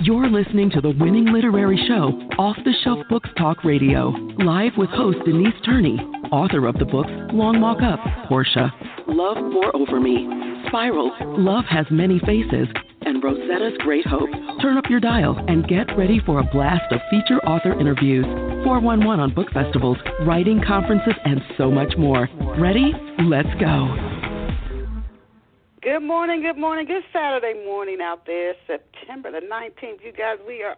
You're listening to the winning literary show, Off the Shelf Books Talk Radio, live with host Denise Turney, author of the books Long Walk Up, Portia, Love Pour Over Me, Spiral, Love Has Many Faces, and Rosetta's Great Hope. Turn up your dial and get ready for a blast of feature author interviews, 411 on book festivals, writing conferences, and so much more. Ready? Let's go. Good morning, good Saturday morning out there, September the 19th. You guys, we're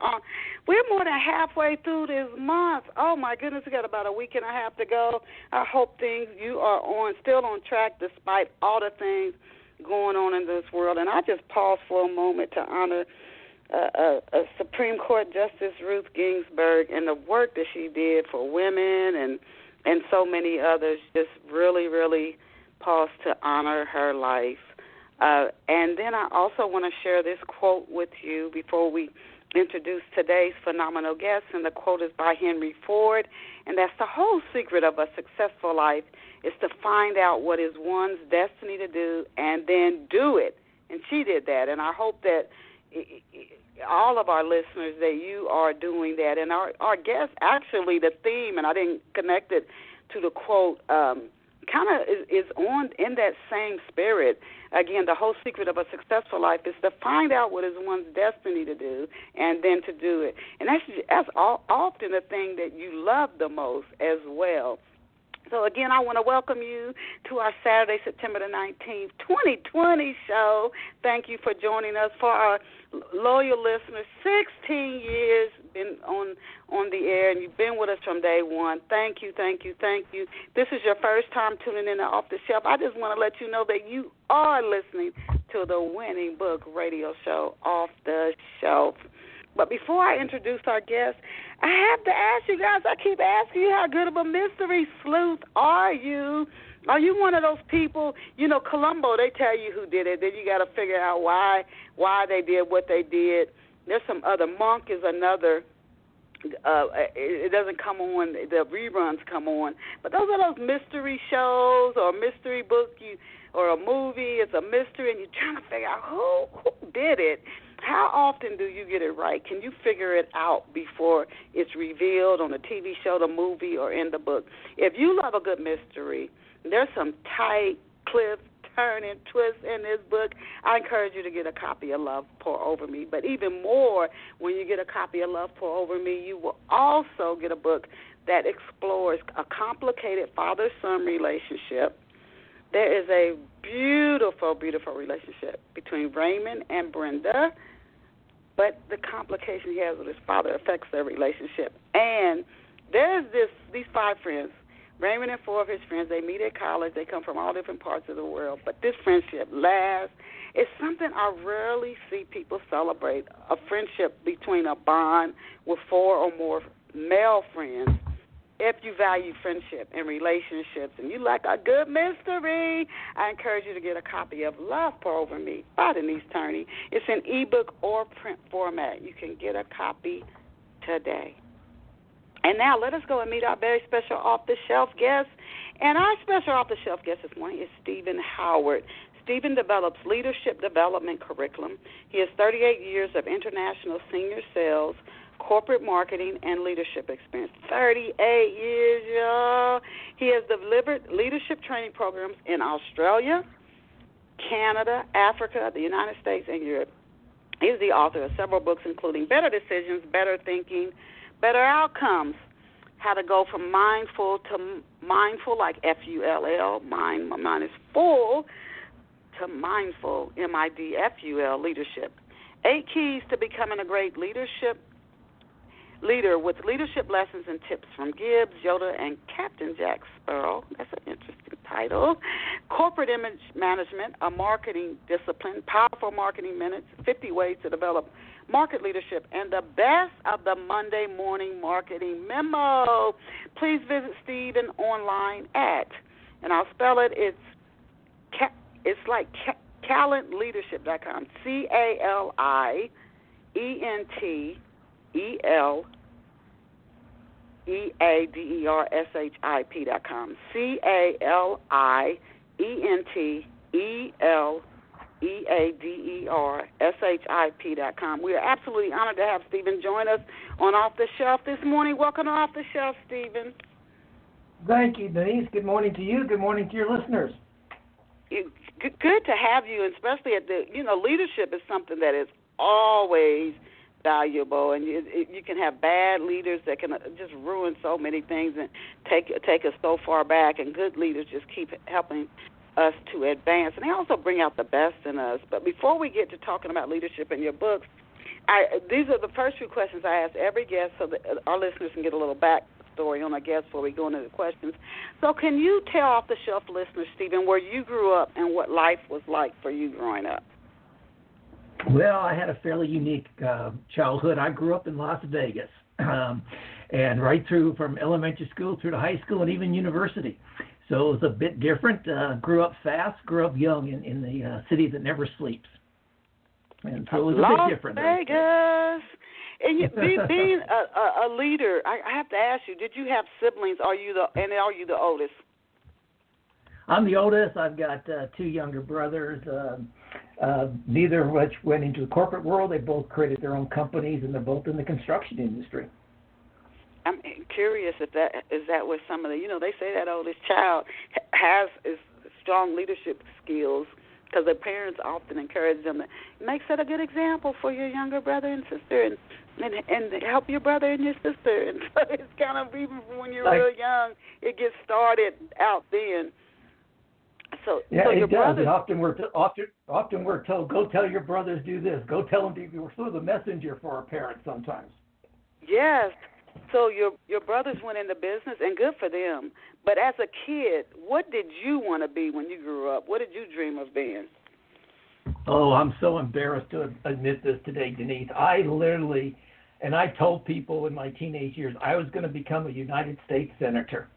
more than halfway through this month. Oh, my goodness, we got about a week and a half to go. I hope you are still on track despite all the things going on in this world. And I just pause for a moment to honor a Supreme Court Justice Ruth Ginsburg and the work that she did for women and so many others. Just really, really pause to honor her life. And then I also want to share this quote with you before we introduce today's phenomenal guest. And the quote is by Henry Ford. And that's the whole secret of a successful life is to find out what is one's destiny to do and then do it. And she did that. And I hope that all of our listeners, that you are doing that. And our guest, actually, the theme, and I didn't connect it to the quote, kind of is on in that same spirit. Again, the whole secret of a successful life is to find out what is one's destiny to do and then to do it. And that's often the thing that you love the most as well. So, again, I want to welcome you to our Saturday, September the 19th, 2020 show. Thank you for joining us. For our loyal listeners, 16 years been on the air, and you've been with us from day one. Thank you, thank you, thank you. This is your first time tuning in to Off the Shelf. I just want to let you know that you are listening to the winning book radio show, Off the Shelf. But before I introduce our guest, I have to ask you guys, I keep asking you, how good of a mystery sleuth are you? Are you one of those people, Columbo, they tell you who did it, then you got to figure out why they did what they did. There's some other, Monk is another, it doesn't come on, the reruns come on. But those are those mystery shows or mystery book, or a movie, it's a mystery, and you're trying to figure out who did it. How often do you get it right? Can you figure it out before it's revealed on a TV show, the movie, or in the book? If you love a good mystery, there's some tight, cliff-turning twists in this book. I encourage you to get a copy of Love Pour Over Me. But even more, when you get a copy of Love Pour Over Me, you will also get a book that explores a complicated father-son relationship. There is a beautiful, beautiful relationship between Raymond and Brenda, but the complication he has with his father affects their relationship. And there's these 5 friends, Raymond and 4 of his friends. They meet at college. They come from all different parts of the world, but this friendship lasts. It's something I rarely see people celebrate, a friendship between a bond with 4 or more male friends. If you value friendship and relationships and you like a good mystery, I encourage you to get a copy of Love Pour Over Me by Denise Turney. It's in ebook or print format. You can get a copy today. And now let us go and meet our very special off-the-shelf guest. And our special off-the-shelf guest this morning is Stephen Howard. Stephen develops leadership development curriculum. He has 38 years of international senior sales, corporate marketing, and leadership experience. 38 years, y'all. He has delivered leadership training programs in Australia, Canada, Africa, the United States, and Europe. He is the author of several books, including Better Decisions, Better Thinking, Better Outcomes, How to Go from Mindful to Mindful, like F-U-L-L, mine is full, to Mindful, M-I-D-F-U-L, leadership. 8 keys to becoming a great leader with leadership lessons and tips from Gibbs, Yoda, and Capt'n Jack Sparrow. That's an interesting title. Corporate image management, a marketing discipline, powerful marketing minutes, 50 ways to develop market leadership, and the best of the Monday morning marketing memo. Please visit Stephen online at, and I'll spell it, it's like calentleadership.com, CALENTEADERSHIP.com, CALIENTELEADERSHIP.com. EADERSHIP.com. We are absolutely honored to have Stephen join us on Off the Shelf this morning. Welcome to Off the Shelf, Stephen. Thank you, Denise. Good morning to you. Good morning to your listeners. Good to have you, and especially at leadership is something that is always valuable, and you can have bad leaders that can just ruin so many things and take us so far back, and good leaders just keep helping us to advance, and they also bring out the best in us. But before we get to talking about leadership in your books, these are the first few questions I ask every guest so that our listeners can get a little backstory on our guest before we go into the questions. So can you tell Off the Shelf listeners, Stephen, where you grew up and what life was like for you growing up? Well, I had a fairly unique childhood. I grew up in Las Vegas, and right through from elementary school through to high school and even university. So it was a bit different. Grew up fast, grew up young in the city that never sleeps. And so it was a bit different. Las Vegas. And being a leader, I have to ask you, did you have siblings? Are you the oldest? I'm the oldest. I've got two younger brothers. Neither of which went into the corporate world. They both created their own companies, and they're both in the construction industry. I'm curious if that was some of the, they say that oldest child has strong leadership skills because their parents often encourage them to set a good example for your younger brother and sister and help your brother and your sister. And so it's kind of, even when you're real young, it gets started out then. So your brothers, often we're told, go tell your brothers do this. Go tell them to be. We're sort of the messenger for our parents sometimes. Yes. So your brothers went into business, and good for them. But as a kid, what did you want to be when you grew up? What did you dream of being? Oh, I'm so embarrassed to admit this today, Denise. I literally, and I told people in my teenage years, I was going to become a United States senator.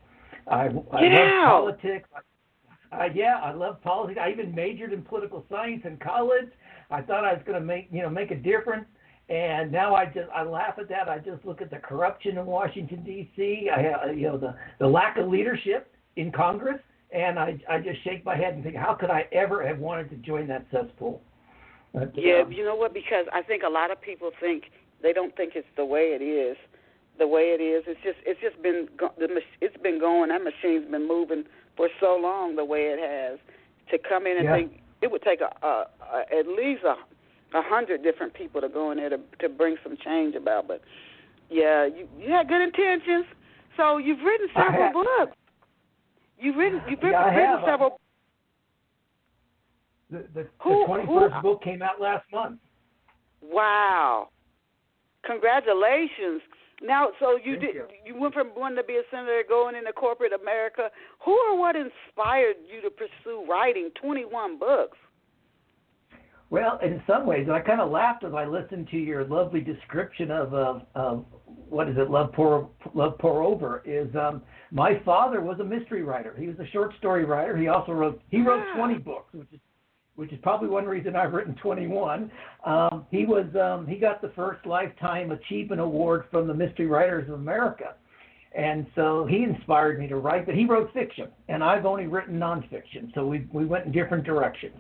I love politics. I love politics. I even majored in political science in college. I thought I was going to make a difference. And now I laugh at that. I just look at the corruption in Washington, D.C. The lack of leadership in Congress, and I just shake my head and think, how could I ever have wanted to join that cesspool? But, you know what? Because I think a lot of people they don't think it's the way it is. The way it is, it's just been going. That machine's been moving for so long the way it has. To come in and think it would take at least 100 different people to go in there to bring some change about. But you had good intentions. So you've written several books. You've written several. The 21st book came out last month. Wow! Congratulations. Now, so you went from wanting to be a senator going into corporate America. Who or what inspired you to pursue writing 21 books? Well, in some ways, I kind of laughed as I listened to your lovely description of what is it, Love Pour Over. My father was a mystery writer. He was a short story writer. He also wrote 20 books, which is probably one reason I've written 21. He got the first Lifetime Achievement Award from the Mystery Writers of America. And so he inspired me to write, but he wrote fiction, and I've only written nonfiction. So we went in different directions.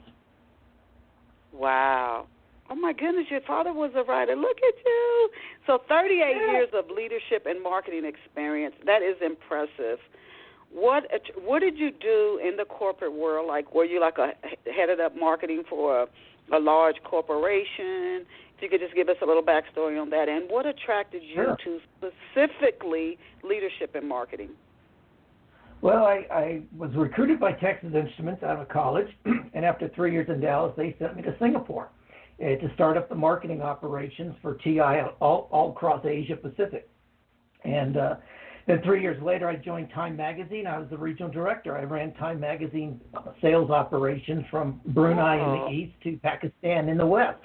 Wow. Oh, my goodness, your father was a writer. Look at you. So 38 years of leadership and marketing experience. That is impressive. What did you do in the corporate world? Like, were you headed up marketing for a large corporation? If you could just give us a little backstory on that. And what attracted you to specifically leadership and marketing? Well, I was recruited by Texas Instruments out of college, and after 3 years in Dallas, they sent me to Singapore to start up the marketing operations for TI all across Asia Pacific. And then 3 years later, I joined Time Magazine. I was the regional director. I ran Time Magazine sales operations from Brunei in the east to Pakistan in the west.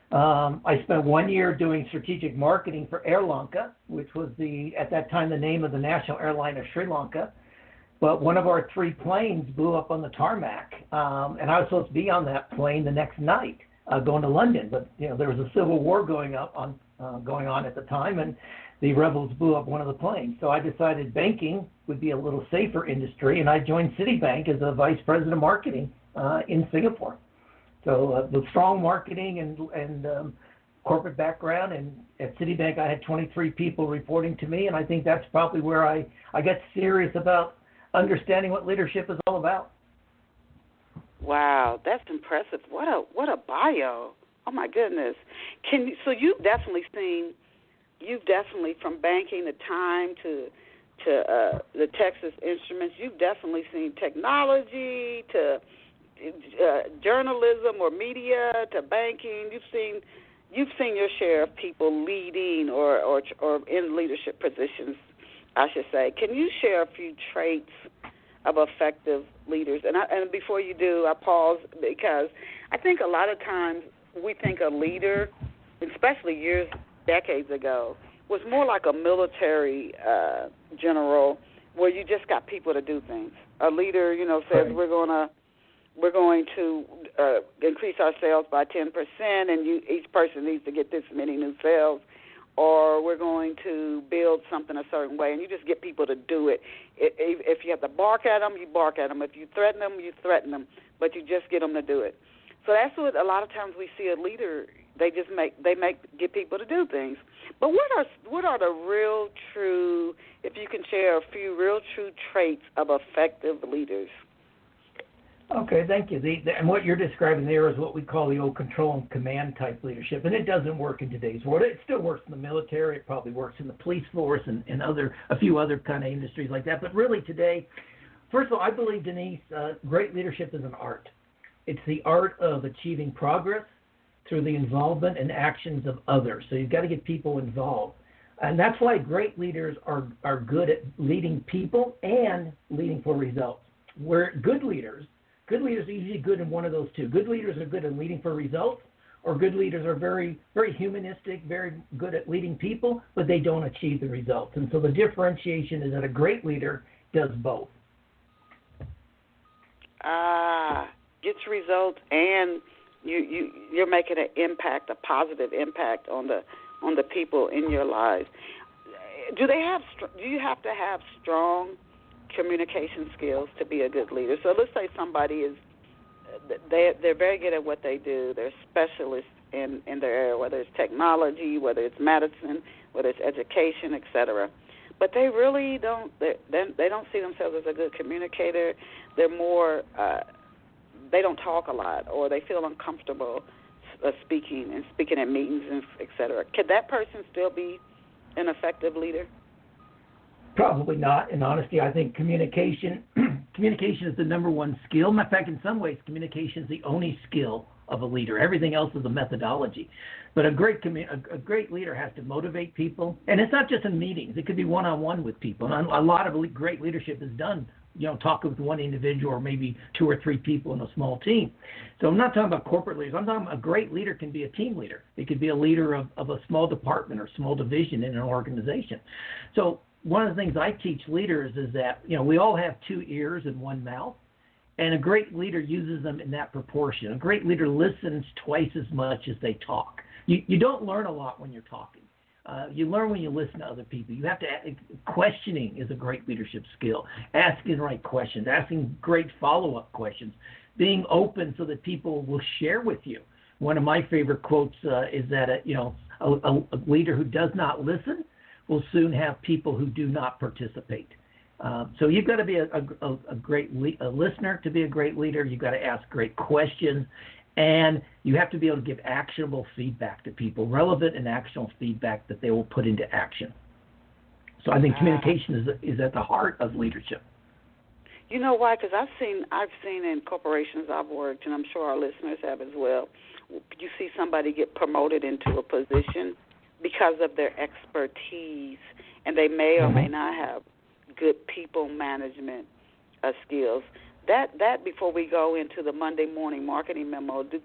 I spent 1 year doing strategic marketing for Air Lanka, which was at that time the name of the national airline of Sri Lanka. But one of our 3 planes blew up on the tarmac, and I was supposed to be on that plane the next night going to London. But there was a civil war going on at the time, and the rebels blew up one of the planes. So I decided banking would be a little safer industry, and I joined Citibank as a vice president of marketing in Singapore. So with strong marketing and corporate background, and at Citibank I had 23 people reporting to me, and I think that's probably where I got serious about understanding what leadership is all about. Wow, that's impressive. What a bio. Oh my goodness. So you've definitely from banking to time to the Texas Instruments, you've definitely seen technology to journalism or media to banking. You've seen your share of people leading or in leadership positions, I should say. Can you share a few traits of effective leaders? And before you do, I pause because I think a lot of times we think a leader, especially decades ago, was more like a military general where you just got people to do things. A leader, says right. we're going to increase our sales by 10%, and each person needs to get this many new sales, or we're going to build something a certain way, and you just get people to do it. If you have to bark at them, you bark at them. If you threaten them, you threaten them, but you just get them to do it. So that's what a lot of times we see a leader. They get people to do things. But what are the real true, if you can share a few real true traits of effective leaders? Okay, thank you. And what you're describing there is what we call the old control and command type leadership, and it doesn't work in today's world. It still works in the military. It probably works in the police force and a few other kind of industries like that. But really today, first of all, I believe, Denise, great leadership is an art. It's the art of achieving progress through the involvement and actions of others. So you've got to get people involved. And that's why great leaders are good at leading people and leading for results. Where good leaders are usually good in one of those two. Good leaders are good at leading for results, or good leaders are very, very humanistic, very good at leading people, but they don't achieve the results. And so the differentiation is that a great leader does both. Gets results, and you're making an impact, a positive impact on the people in your lives. Do you have to have strong communication skills to be a good leader? So let's say somebody they're very good at what they do. They're specialists in their area, whether it's technology, whether it's medicine, whether it's education, etc. But they really don't. They don't see themselves as a good communicator. They're more. They don't talk a lot, or they feel uncomfortable speaking at meetings, and etc. Could that person still be an effective leader? Probably not. In honesty, I think communication is the number one skill. In fact, in some ways, communication is the only skill of a leader. Everything else is a methodology. But a great leader has to motivate people, and it's not just in meetings. It could be one-on-one with people. And a lot of great leadership is done, talking with one individual or maybe two or three people in a small team. So I'm not talking about corporate leaders. I'm talking about a great leader can be a team leader. It could be a leader of a small department or small division in an organization. So one of the things I teach leaders is that, we all have two ears and one mouth, and a great leader uses them in that proportion. A great leader listens twice as much as they talk. You don't learn a lot when you're talking. You learn when you listen to other people. You have to. Questioning is a great leadership skill. Asking the right questions, asking great follow-up questions, being open so that people will share with you. One of my favorite quotes is that a leader who does not listen will soon have people who do not participate. So you've got to be a great listener to be a great leader. You've got to ask great questions. And you have to be able to give actionable feedback to people, relevant and actionable feedback that they will put into action. So I think communication is at the heart of leadership. You know why? Because I've seen in corporations I've worked, and I'm sure our listeners have as well. You see somebody get promoted into a position because of their expertise, and they may or may not have good people management skills. That before we go into the Monday morning marketing memo, do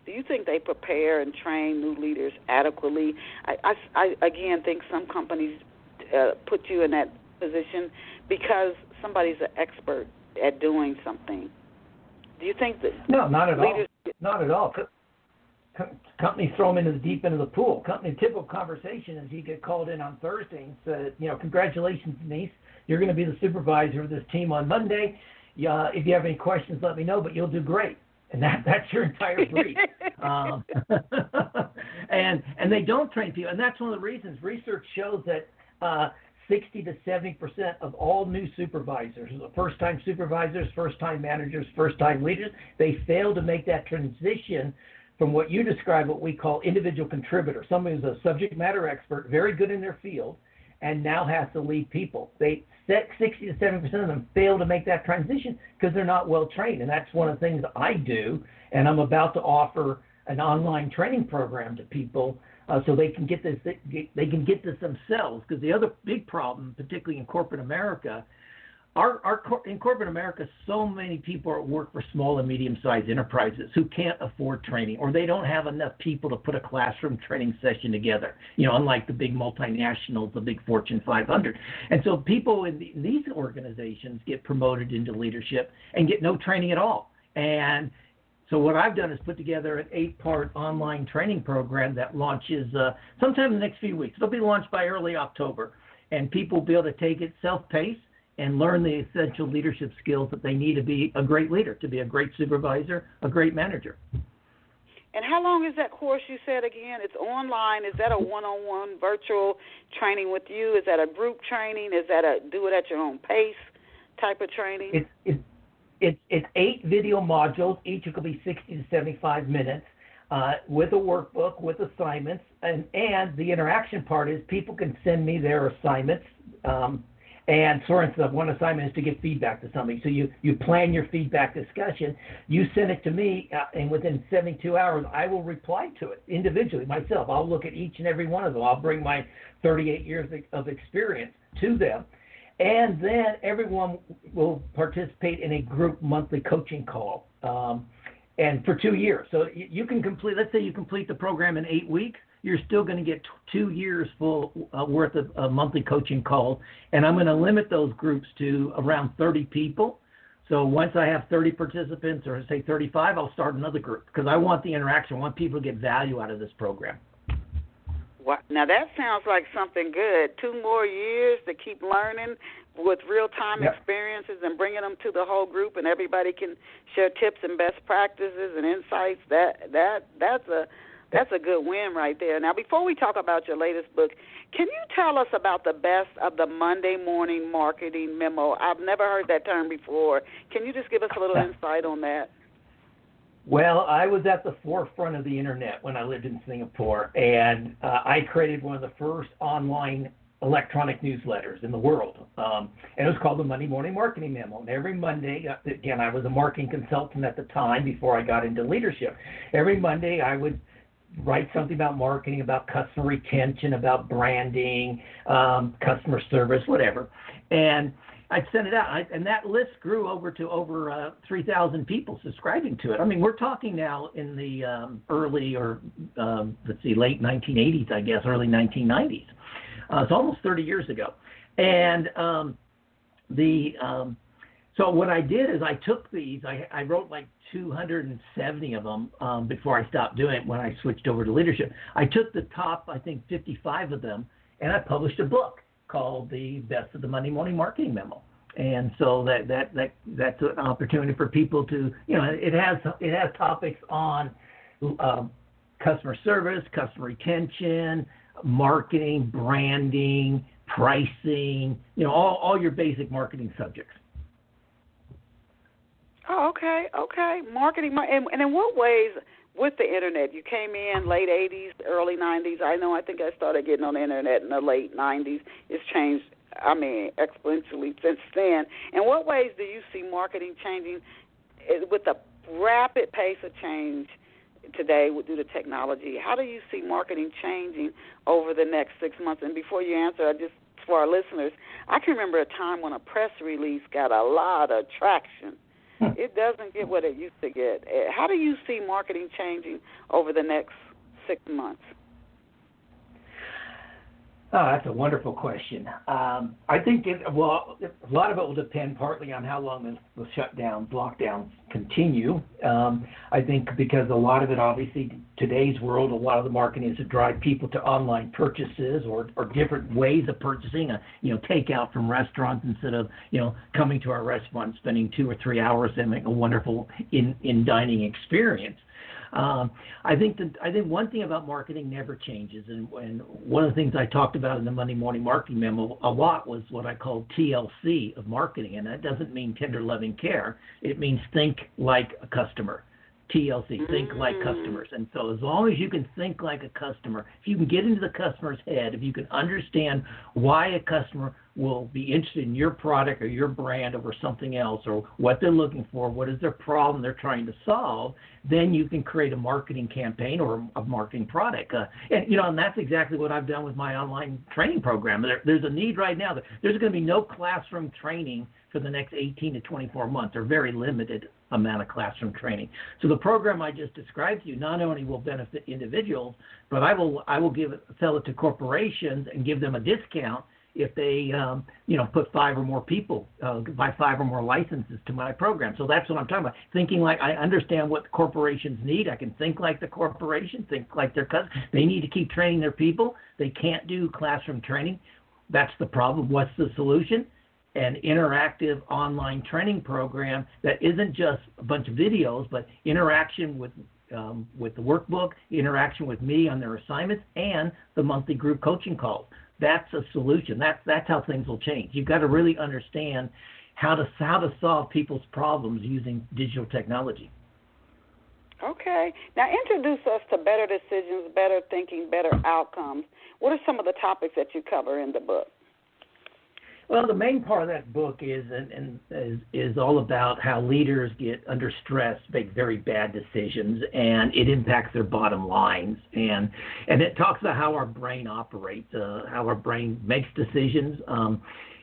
you think they prepare and train new leaders adequately? I again think some companies put you in that position because somebody's an expert at doing something. Do you think that? No, not at leaders all. Not at all. Companies throw them into the deep end of the pool. Typical conversation is you get called in on Thursday and said, congratulations, Denise, you're going to be the supervisor of this team on Monday. If you have any questions, let me know, but you'll do great. And that's your entire brief. And they don't train people. And that's one of the reasons. Research shows that 60 to 70% of all new supervisors, first-time supervisors, first-time managers, first-time leaders, they fail to make that transition from what you describe, what we call individual contributor, someone who's a subject matter expert, very good in their field, and now has to lead people. 60 to 70% of them fail to make that transition because they're not well trained. And that's one of the things I do, and I'm about to offer an online training program to people so they can get this. They can get this themselves. Because the other big problem, particularly in corporate America, in corporate America, so many people work for small and medium-sized enterprises who can't afford training, or they don't have enough people to put a classroom training session together. Unlike the big multinationals, the big Fortune 500. And so people in these organizations get promoted into leadership and get no training at all. And so what I've done is put together an 8-part online training program that launches sometime in the next few weeks. It'll be launched by early October, and people will be able to take it self-paced and learn the essential leadership skills that they need to be a great leader, to be a great supervisor, a great manager. And how long is that course you said again? It's online. Is that a one-on-one virtual training with you? Is that a group training? Is that a do it at your own pace type of training? It's 8 video modules. Each will be 60 to 75 minutes with a workbook, with assignments. And the interaction part is people can send me their assignments. And for instance, one assignment is to give feedback to somebody. So you plan your feedback discussion. You send it to me, and within 72 hours, I will reply to it individually myself. I'll look at each and every one of them. I'll bring my 38 years of experience to them. And then everyone will participate in a group monthly coaching call, and for 2 years. So you can complete, let's say you complete the program in 8 weeks, you're still going to get 2 years full worth of monthly coaching calls. And I'm going to limit those groups to around 30 people. So once I have 30 participants, or say 35, I'll start another group because I want the interaction. I want people to get value out of this program. Now, that sounds like something good. 2 more years to keep learning with real-time experiences and bringing them to the whole group, and everybody can share tips and best practices and insights. That's a good win right there. Now, before we talk about your latest book, can you tell us about the best of the Monday morning marketing memo? I've never heard that term before. Can you just give us a little insight on that? Well, I was at the forefront of the Internet when I lived in Singapore, and I created one of the first online electronic newsletters in the world, and it was called the Monday Morning Marketing Memo. And every Monday, again, I was a marketing consultant at the time before I got into leadership. Every Monday, I would write something about marketing, about customer retention, about branding, customer service, whatever, and I'd send it out, and that list grew over 3,000 people subscribing to it. I mean, we're talking now in the late 1980s, I guess, early 1990s. It's almost 30 years ago. And so what I did is I took these, I wrote like 270 of them before I stopped doing it when I switched over to leadership. I took the top, I think, 55 of them, and I published a book called The Best of the Monday Morning Marketing Memo. And so that's an opportunity for people to, it has topics on customer service, customer retention, marketing, branding, pricing, all your basic marketing subjects. Oh, okay. Marketing, and in what ways with the Internet? You came in late 80s, early 90s. I think I started getting on the Internet in the late 90s. It's changed, exponentially since then. In what ways do you see marketing changing with the rapid pace of change today due to technology? How do you see marketing changing over the next 6 months? And before you answer, for our listeners, I can remember a time when a press release got a lot of traction. It doesn't get what it used to get. How do you see marketing changing over the next 6 months? Oh, that's a wonderful question. I think, a lot of it will depend partly on how long the shutdowns, lockdowns continue. I think because a lot of it, obviously, today's world, a lot of the marketing is to drive people to online purchases or different ways of purchasing, takeout from restaurants instead of, coming to our restaurant, spending 2 or 3 hours and having a wonderful in-dining experience. I think one thing about marketing never changes, and one of the things I talked about in the Monday Morning Marketing Memo a lot was what I call TLC of marketing, and that doesn't mean tender loving care. It means think like a customer. TLC, think like customers. And so as long as you can think like a customer, if you can get into the customer's head, if you can understand why a customer will be interested in your product or your brand over something else, or what they're looking for, what is their problem they're trying to solve, then you can create a marketing campaign or a marketing product. And that's exactly what I've done with my online training program. There's a need right now. There's going to be no classroom training for the next 18 to 24 months, or very limited amount of classroom training. So the program I just described to you not only will benefit individuals, but I will sell it to corporations and give them a discount if they put 5 or more people, buy 5 or more licenses to my program. So that's what I'm talking about. Thinking like I understand what corporations need. I can think like the corporation, think like their customers. They need to keep training their people. They can't do classroom training. That's the problem. What's the solution? An interactive online training program that isn't just a bunch of videos, but interaction with the workbook, interaction with me on their assignments, and the monthly group coaching calls. That's a solution. That's how things will change. You've got to really understand how to solve people's problems using digital technology. Okay. Now introduce us to better decisions, better thinking, better outcomes. What are some of the topics that you cover in the book? Well, the main part of that book is all about how leaders get under stress, make very bad decisions, and it impacts their bottom lines. And it talks about how our brain operates, how our brain makes decisions.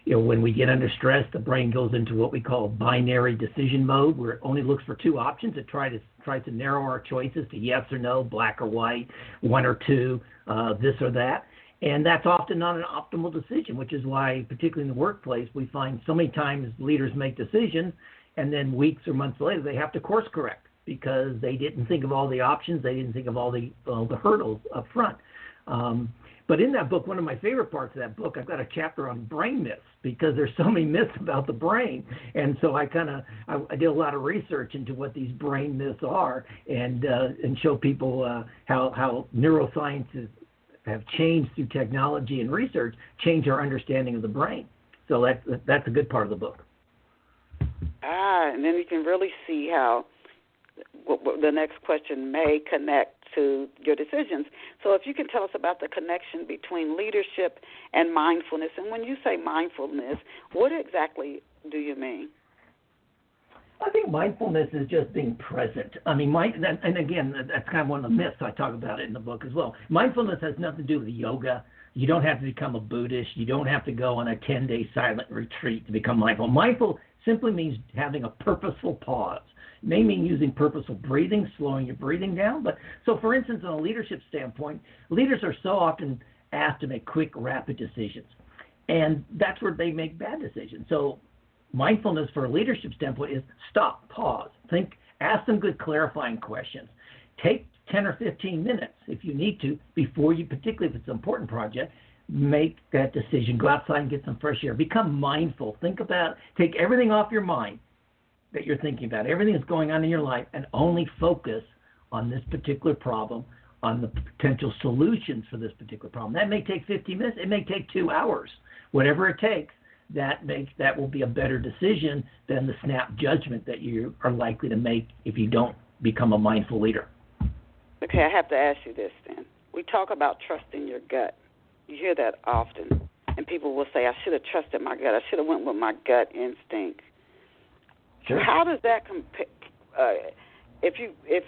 When we get under stress, the brain goes into what we call binary decision mode, where it only looks for 2 options. It tries to narrow our choices to yes or no, black or white, 1 or 2, this or that. And that's often not an optimal decision, which is why, particularly in the workplace, we find so many times leaders make decisions, and then weeks or months later they have to course correct because they didn't think of all the options, they didn't think of all the hurdles up front. But in that book, one of my favorite parts of that book, I've got a chapter on brain myths because there's so many myths about the brain. And so I did a lot of research into what these brain myths are and show people how neuroscience have changed through technology and research, change our understanding of the brain. So that's a good part of the book. And then you can really see how the next question may connect to your decisions. So if you can tell us about the connection between leadership and mindfulness. And when you say mindfulness, what exactly do you mean? I think mindfulness is just being present. I mean, and again, that's kind of one of the myths I talk about it in the book as well. Mindfulness has nothing to do with yoga. You don't have to become a Buddhist. You don't have to go on a 10-day silent retreat to become mindful. Mindful simply means having a purposeful pause. It may mean using purposeful breathing, slowing your breathing down. But so, for instance, on a leadership standpoint, leaders are so often asked to make quick, rapid decisions. And that's where they make bad decisions. So mindfulness for a leadership standpoint is stop, pause, think, ask some good clarifying questions. Take 10 or 15 minutes if you need to before you, particularly if it's an important project, make that decision. Go outside and get some fresh air. Become mindful. Take everything off your mind that you're thinking about, everything that's going on in your life, and only focus on this particular problem, on the potential solutions for this particular problem. That may take 15 minutes. It may take 2 hours. Whatever it takes, that will be a better decision than the snap judgment that you are likely to make if you don't become a mindful leader. Okay, I have to ask you this then. We talk about trusting your gut. You hear that often, and people will say, I should have trusted my gut. I should have went with my gut instinct. Sure. How does that compare, if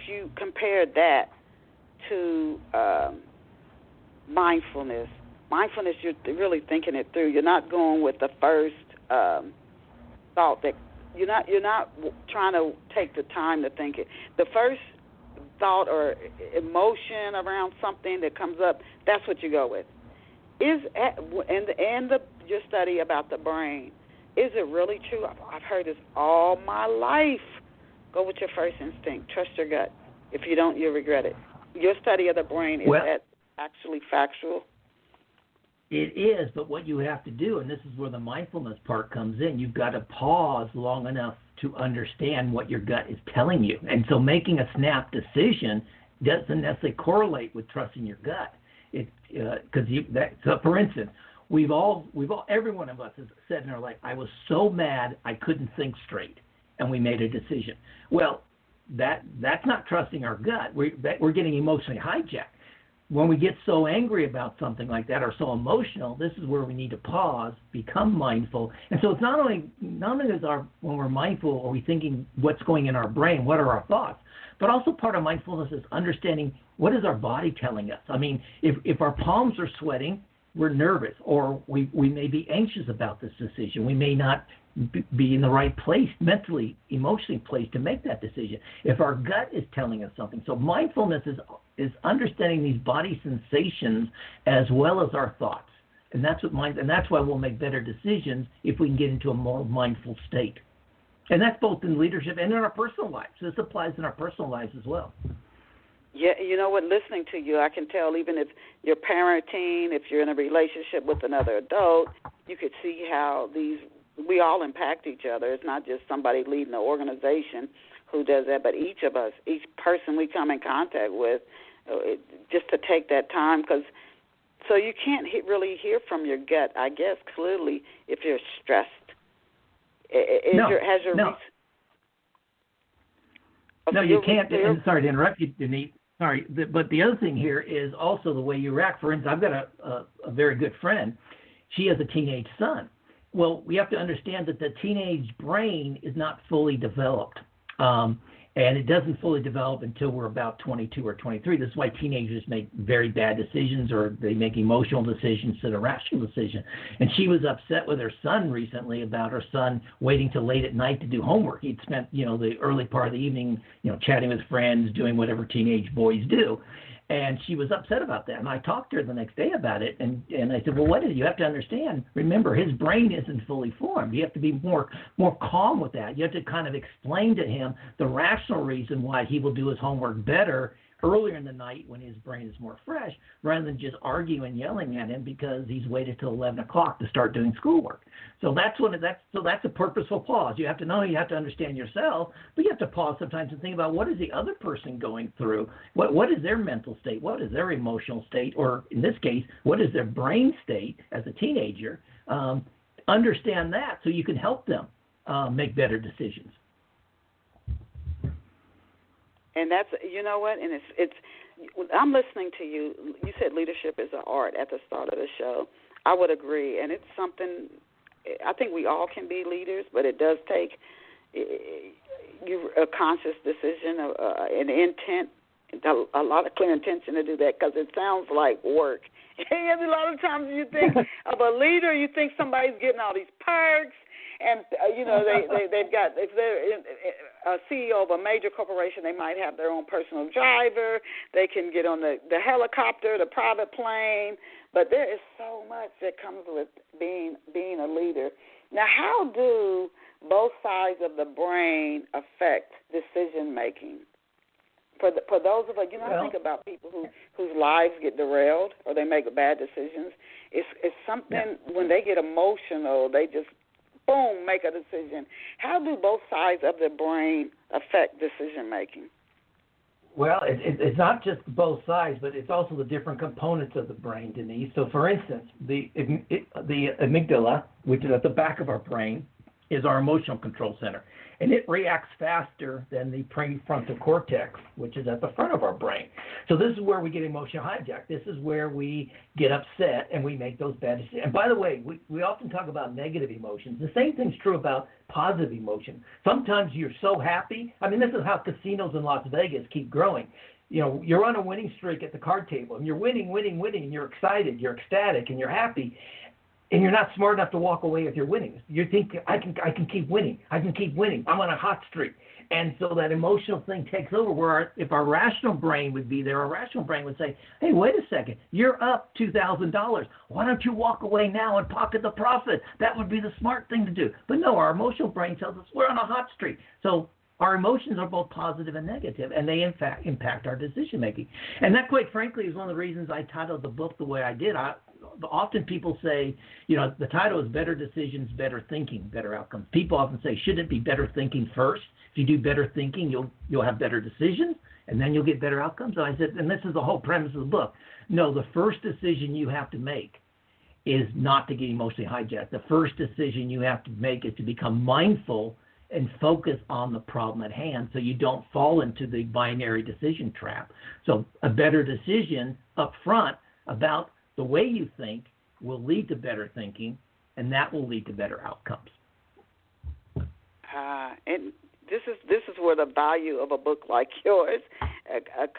you compare that to mindfulness? Mindfulness, you're really thinking it through. You're not going with the first thought that you're not trying to take the time to think it. The first thought or emotion around something that comes up, that's what you go with. Your study about the brain, is it really true? I've heard this all my life. Go with your first instinct. Trust your gut. If you don't, you'll regret it. Your study of the brain, is that actually factual? It is, but what you have to do, and this is where the mindfulness part comes in, you've got to pause long enough to understand what your gut is telling you. And so making a snap decision doesn't necessarily correlate with trusting your gut. So for instance, every one of us has said in our life, I was so mad I couldn't think straight, and we made a decision. Well, that's not trusting our gut. We're getting emotionally hijacked. When we get so angry about something like that or so emotional, this is where we need to pause, become mindful. And so it's not only when we're mindful are we thinking what's going in our brain, what are our thoughts, but also part of mindfulness is understanding what is our body telling us. I mean, if our palms are sweating, we're nervous, or we may be anxious about this decision. We may not be in the right place, mentally, emotionally placed to make that decision. If our gut is telling us something. So mindfulness is understanding these body sensations as well as our thoughts. And that's why we'll make better decisions if we can get into a more mindful state. And that's both in leadership and in our personal lives. This applies in our personal lives as well. Yeah, you know what, listening to you, I can tell even if you're parenting, if you're in a relationship with another adult, you could see how we all impact each other. It's not just somebody leading an organization who does that, but each of us, each person we come in contact with, just to take that time, so you can't really hear from your gut, I guess, clearly, if you're stressed. No, you can't. And sorry to interrupt you, Denise. Sorry, but the other thing here is also the way you react. For instance, I've got a very good friend. She has a teenage son. Well, we have to understand that the teenage brain is not fully developed. And it doesn't fully develop until we're about 22 or 23. This is why teenagers make very bad decisions, or they make emotional decisions instead of rational decisions. And she was upset with her son recently about her son waiting till late at night to do homework. He'd spent, the early part of the evening, chatting with friends, doing whatever teenage boys do. And she was upset about that. And I talked to her the next day about it. And I said, well, what is it? You have to understand, remember, his brain isn't fully formed. You have to be more calm with that. You have to kind of explain to him the rational reason why he will do his homework better earlier in the night when his brain is more fresh, rather than just argue and yelling at him because he's waited till 11 o'clock to start doing schoolwork. So that's a purposeful pause. You have to understand yourself, but you have to pause sometimes and think about what is the other person going through. What is their mental state? What is their emotional state? Or in this case, what is their brain state as a teenager? Understand that so you can help them make better decisions. And that's, you know what, and it's I'm listening to you. You said leadership is an art at the start of the show. I would agree, and it's something, I think we all can be leaders, but it does take a conscious decision, an intent, a lot of clear intention to do that, because it sounds like work. And a lot of times you think of a leader, you think somebody's getting all these perks, and they've got, if they're a CEO of a major corporation, they might have their own personal driver. They can get on the helicopter, the private plane. But there is so much that comes with being a leader. Now, how do both sides of the brain affect decision making? For those of us, I think about people whose lives get derailed or they make bad decisions. It's something when they get emotional, they just boom, make a decision. How do both sides of the brain affect decision making? Well, it's not just both sides, but it's also the different components of the brain, Denise. So, for instance, the amygdala, which is at the back of our brain, is our emotional control center. And it reacts faster than the prefrontal cortex, which is at the front of our brain. So this is where we get emotional hijack. This is where we get upset and we make those bad decisions. And by the way, we often talk about negative emotions. The same thing's true about positive emotion. Sometimes you're so happy. I mean, this is how casinos in Las Vegas keep growing. You're on a winning streak at the card table, and you're winning, and you're excited, you're ecstatic, and you're happy. And you're not smart enough to walk away with your winnings. You think, I can keep winning. I can keep winning. I'm on a hot streak. And so that emotional thing takes over, where if our rational brain would be there, our rational brain would say, hey, wait a second, you're up $2,000. Why don't you walk away now and pocket the profit? That would be the smart thing to do. But no, our emotional brain tells us we're on a hot streak. So our emotions are both positive and negative, and they, in fact, impact our decision-making. And that, quite frankly, is one of the reasons I titled the book the way I did. Often people say, the title is Better Decisions, Better Thinking, Better Outcomes. People often say, shouldn't it be better thinking first? If you do better thinking, you'll have better decisions, and then you'll get better outcomes. And I said, and this is the whole premise of the book. No, the first decision you have to make is not to get emotionally hijacked. The first decision you have to make is to become mindful and focus on the problem at hand so you don't fall into the binary decision trap. So a better decision up front about the way you think will lead to better thinking, and that will lead to better outcomes. And this is where the value of a book like yours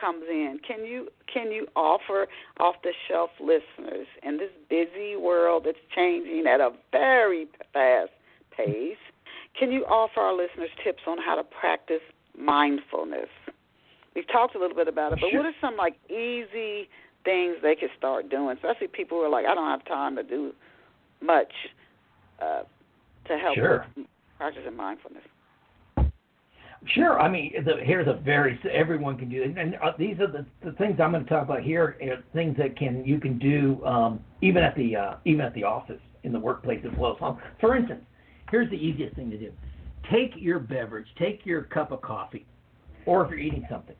comes in. Can you offer off-the-shelf listeners in this busy world that's changing at a very fast pace? Can you offer our listeners tips on how to practice mindfulness? We've talked a little bit about it, but What are some easy things they could start doing, especially people who are like, I don't have time to do much to help with practicing mindfulness? Sure. I mean, everyone can do it. And these are the things I'm going to talk about here, things that you can do even at the office, in the workplace as well. So, for instance, here's the easiest thing to do. Take your beverage, take your cup of coffee, or if you're eating something.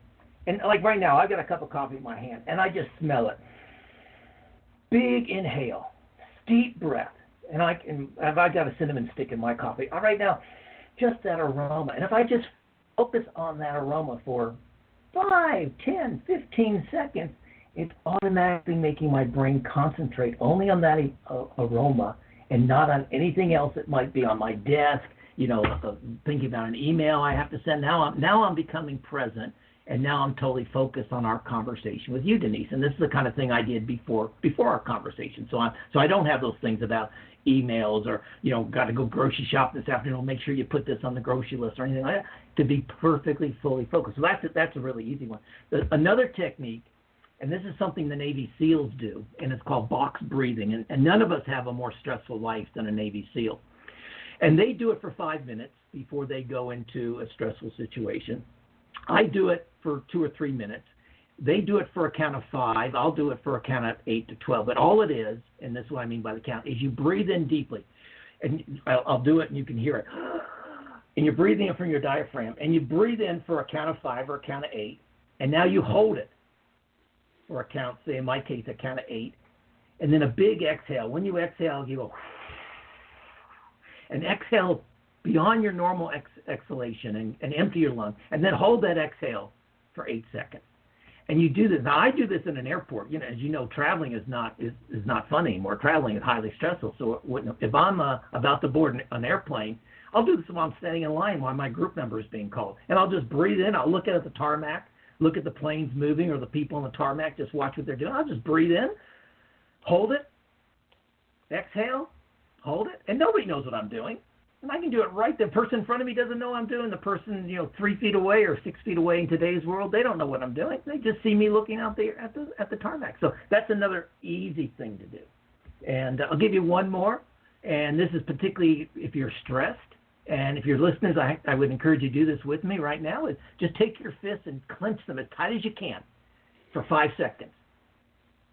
And like right now, I've got a cup of coffee in my hand, and I just smell it. Big inhale, deep breath. And I've got a cinnamon stick in my coffee. Right now, just that aroma. And if I just focus on that aroma for 5, 10, 15 seconds, it's automatically making my brain concentrate only on that aroma and not on anything else that might be on my desk, thinking about an email I have to send. Now I'm becoming present, and now I'm totally focused on our conversation with you, Denise. And this is the kind of thing I did before our conversation. So I don't have those things about emails or, got to go grocery shop this afternoon, make sure you put this on the grocery list or anything like that, to be perfectly, fully focused. So that's a really easy one. Another technique, and this is something the Navy SEALs do, and it's called box breathing. And none of us have a more stressful life than a Navy SEAL. And they do it for 5 minutes before they go into a stressful situation. I do it for 2 or 3 minutes. They do it for a count of 5. I'll do it for a count of 8 to 12. But all it is, and this is what I mean by the count, is you breathe in deeply. And I'll do it, and you can hear it. And you're breathing in from your diaphragm. And you breathe in for a count of 5 or a count of 8. And now you hold it for a count, say in my case, a count of 8. And then a big exhale. When you exhale, you go, and exhale beyond your normal exhalation and empty your lungs. And then hold that exhale for 8 seconds. And you do this. Now, I do this in an airport. As you know, traveling is not fun anymore. Traveling is highly stressful. So if I'm about to board an airplane, I'll do this while I'm standing in line while my group number is being called. And I'll just breathe in. I'll look at the tarmac, look at the planes moving or the people on the tarmac, just watch what they're doing. I'll just breathe in, hold it, exhale, hold it. And nobody knows what I'm doing. And I can do it right. The person in front of me doesn't know what I'm doing. The person, 3 feet away or 6 feet away in today's world, they don't know what I'm doing. They just see me looking out there at the tarmac. So that's another easy thing to do. And I'll give you one more. And this is particularly if you're stressed. And if you're listeners, I would encourage you to do this with me right now. Is just take your fists and clench them as tight as you can for 5 seconds.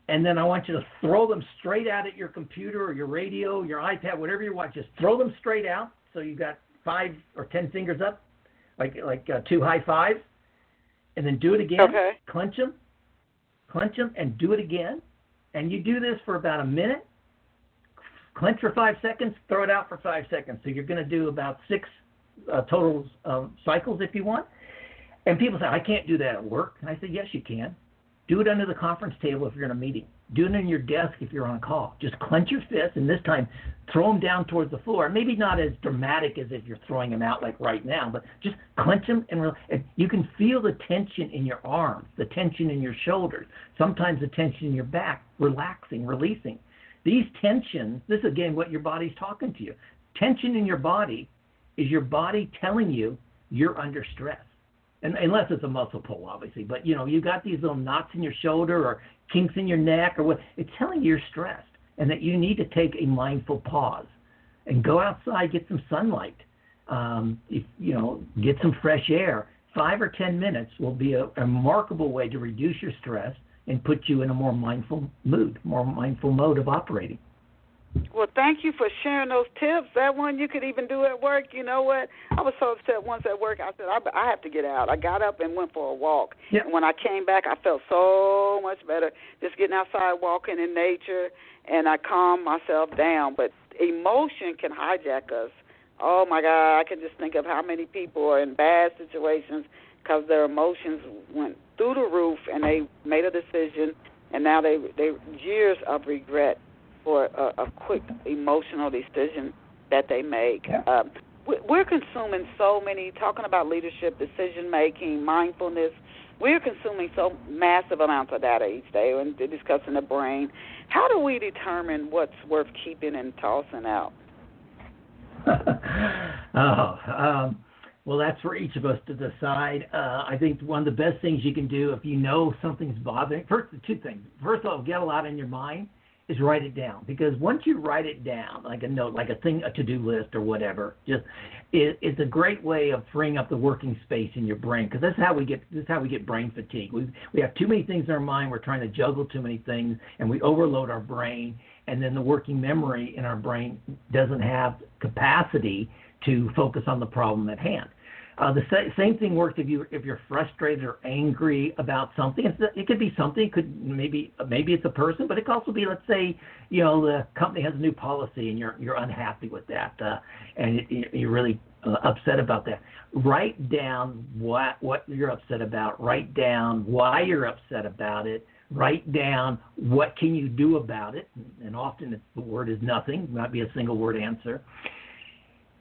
And then I want you to throw them straight out at your computer or your radio, your iPad, whatever you want. Just throw them straight out. So you've got 5 or 10 fingers up, like 2 high fives. And then do it again. Okay. Clench them, and do it again. And you do this for about a minute. Clench for 5 seconds, throw it out for 5 seconds. So you're going to do about 6 total cycles if you want. And people say, I can't do that at work. And I say, yes, you can. Do it under the conference table if you're in a meeting. Do it in your desk if you're on a call. Just clench your fists, and this time throw them down towards the floor. Maybe not as dramatic as if you're throwing them out like right now, but just clench them. And you can feel the tension in your arms, the tension in your shoulders, sometimes the tension in your back, relaxing, releasing. These tensions, this is again what your body's talking to you. Tension in your body is your body telling you you're under stress. And unless it's a muscle pull, obviously. But, you got these little knots in your shoulder or kinks in your neck or what. It's telling you you're stressed and that you need to take a mindful pause and go outside, get some sunlight, get some fresh air. 5 or 10 minutes will be a remarkable way to reduce your stress and put you in a more mindful mood, more mindful mode of operating. Well, thank you for sharing those tips. That one you could even do at work. You know what? I was so upset once at work. I said, I have to get out. I got up and went for a walk. Yep. And when I came back, I felt so much better just getting outside, walking in nature, and I calmed myself down. But emotion can hijack us. Oh, my God, I can just think of how many people are in bad situations because their emotions went through the roof and they made a decision, and now they years of regret for a quick emotional decision that they make. Yeah. We're consuming so many, talking about leadership, decision-making, mindfulness. We're consuming so massive amounts of data each day and discussing the brain. How do we determine what's worth keeping and tossing out? Well, that's for each of us to decide. I think one of the best things you can do if you know something's bothering, two things. First of all, get a lot in your mind. Is write it down, because once you write it down, like a note, like a to-do list or whatever, it's a great way of freeing up the working space in your brain, because this is how we get brain fatigue. We have too many things in our mind. We're trying to juggle too many things, and we overload our brain, and then the working memory in our brain doesn't have capacity to focus on the problem at hand. The same thing works if you're frustrated or angry about something. It could be something. It could maybe it's a person, but it could also be, let's say, the company has a new policy and you're unhappy with that, and you're really upset about that. Write down what you're upset about. Write down why you're upset about it. Write down what can you do about it, and often the word is nothing. It might be a single word answer.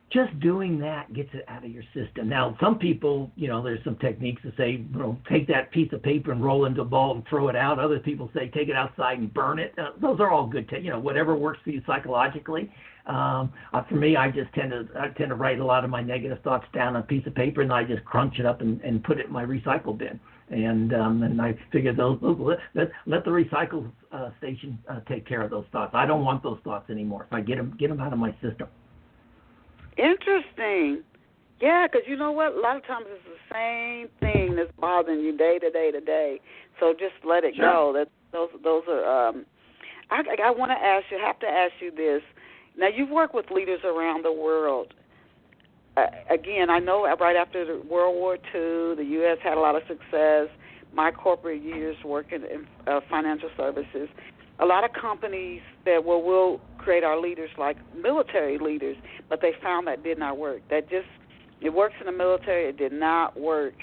Just doing that gets it out of your system. Now, some people, there's some techniques to say, take that piece of paper and roll into a ball and throw it out. Other people say, take it outside and burn it. Those are all good, whatever works for you psychologically. For me, I tend to write a lot of my negative thoughts down on a piece of paper, and I just crunch it up and put it in my recycle bin. And I figure let the recycle station take care of those thoughts. I don't want those thoughts anymore. If I get them out of my system. Interesting. Yeah, because you know what? A lot of times it's the same thing that's bothering you day to day to day. So just let it go. Those are. I want to have to ask you this. Now, you've worked with leaders around the world. Again, I know right after World War II, the U.S. had a lot of success. My corporate years working in financial services, a lot of companies said, well, we'll create our leaders like military leaders, but they found that did not work. It works in the military. It did not work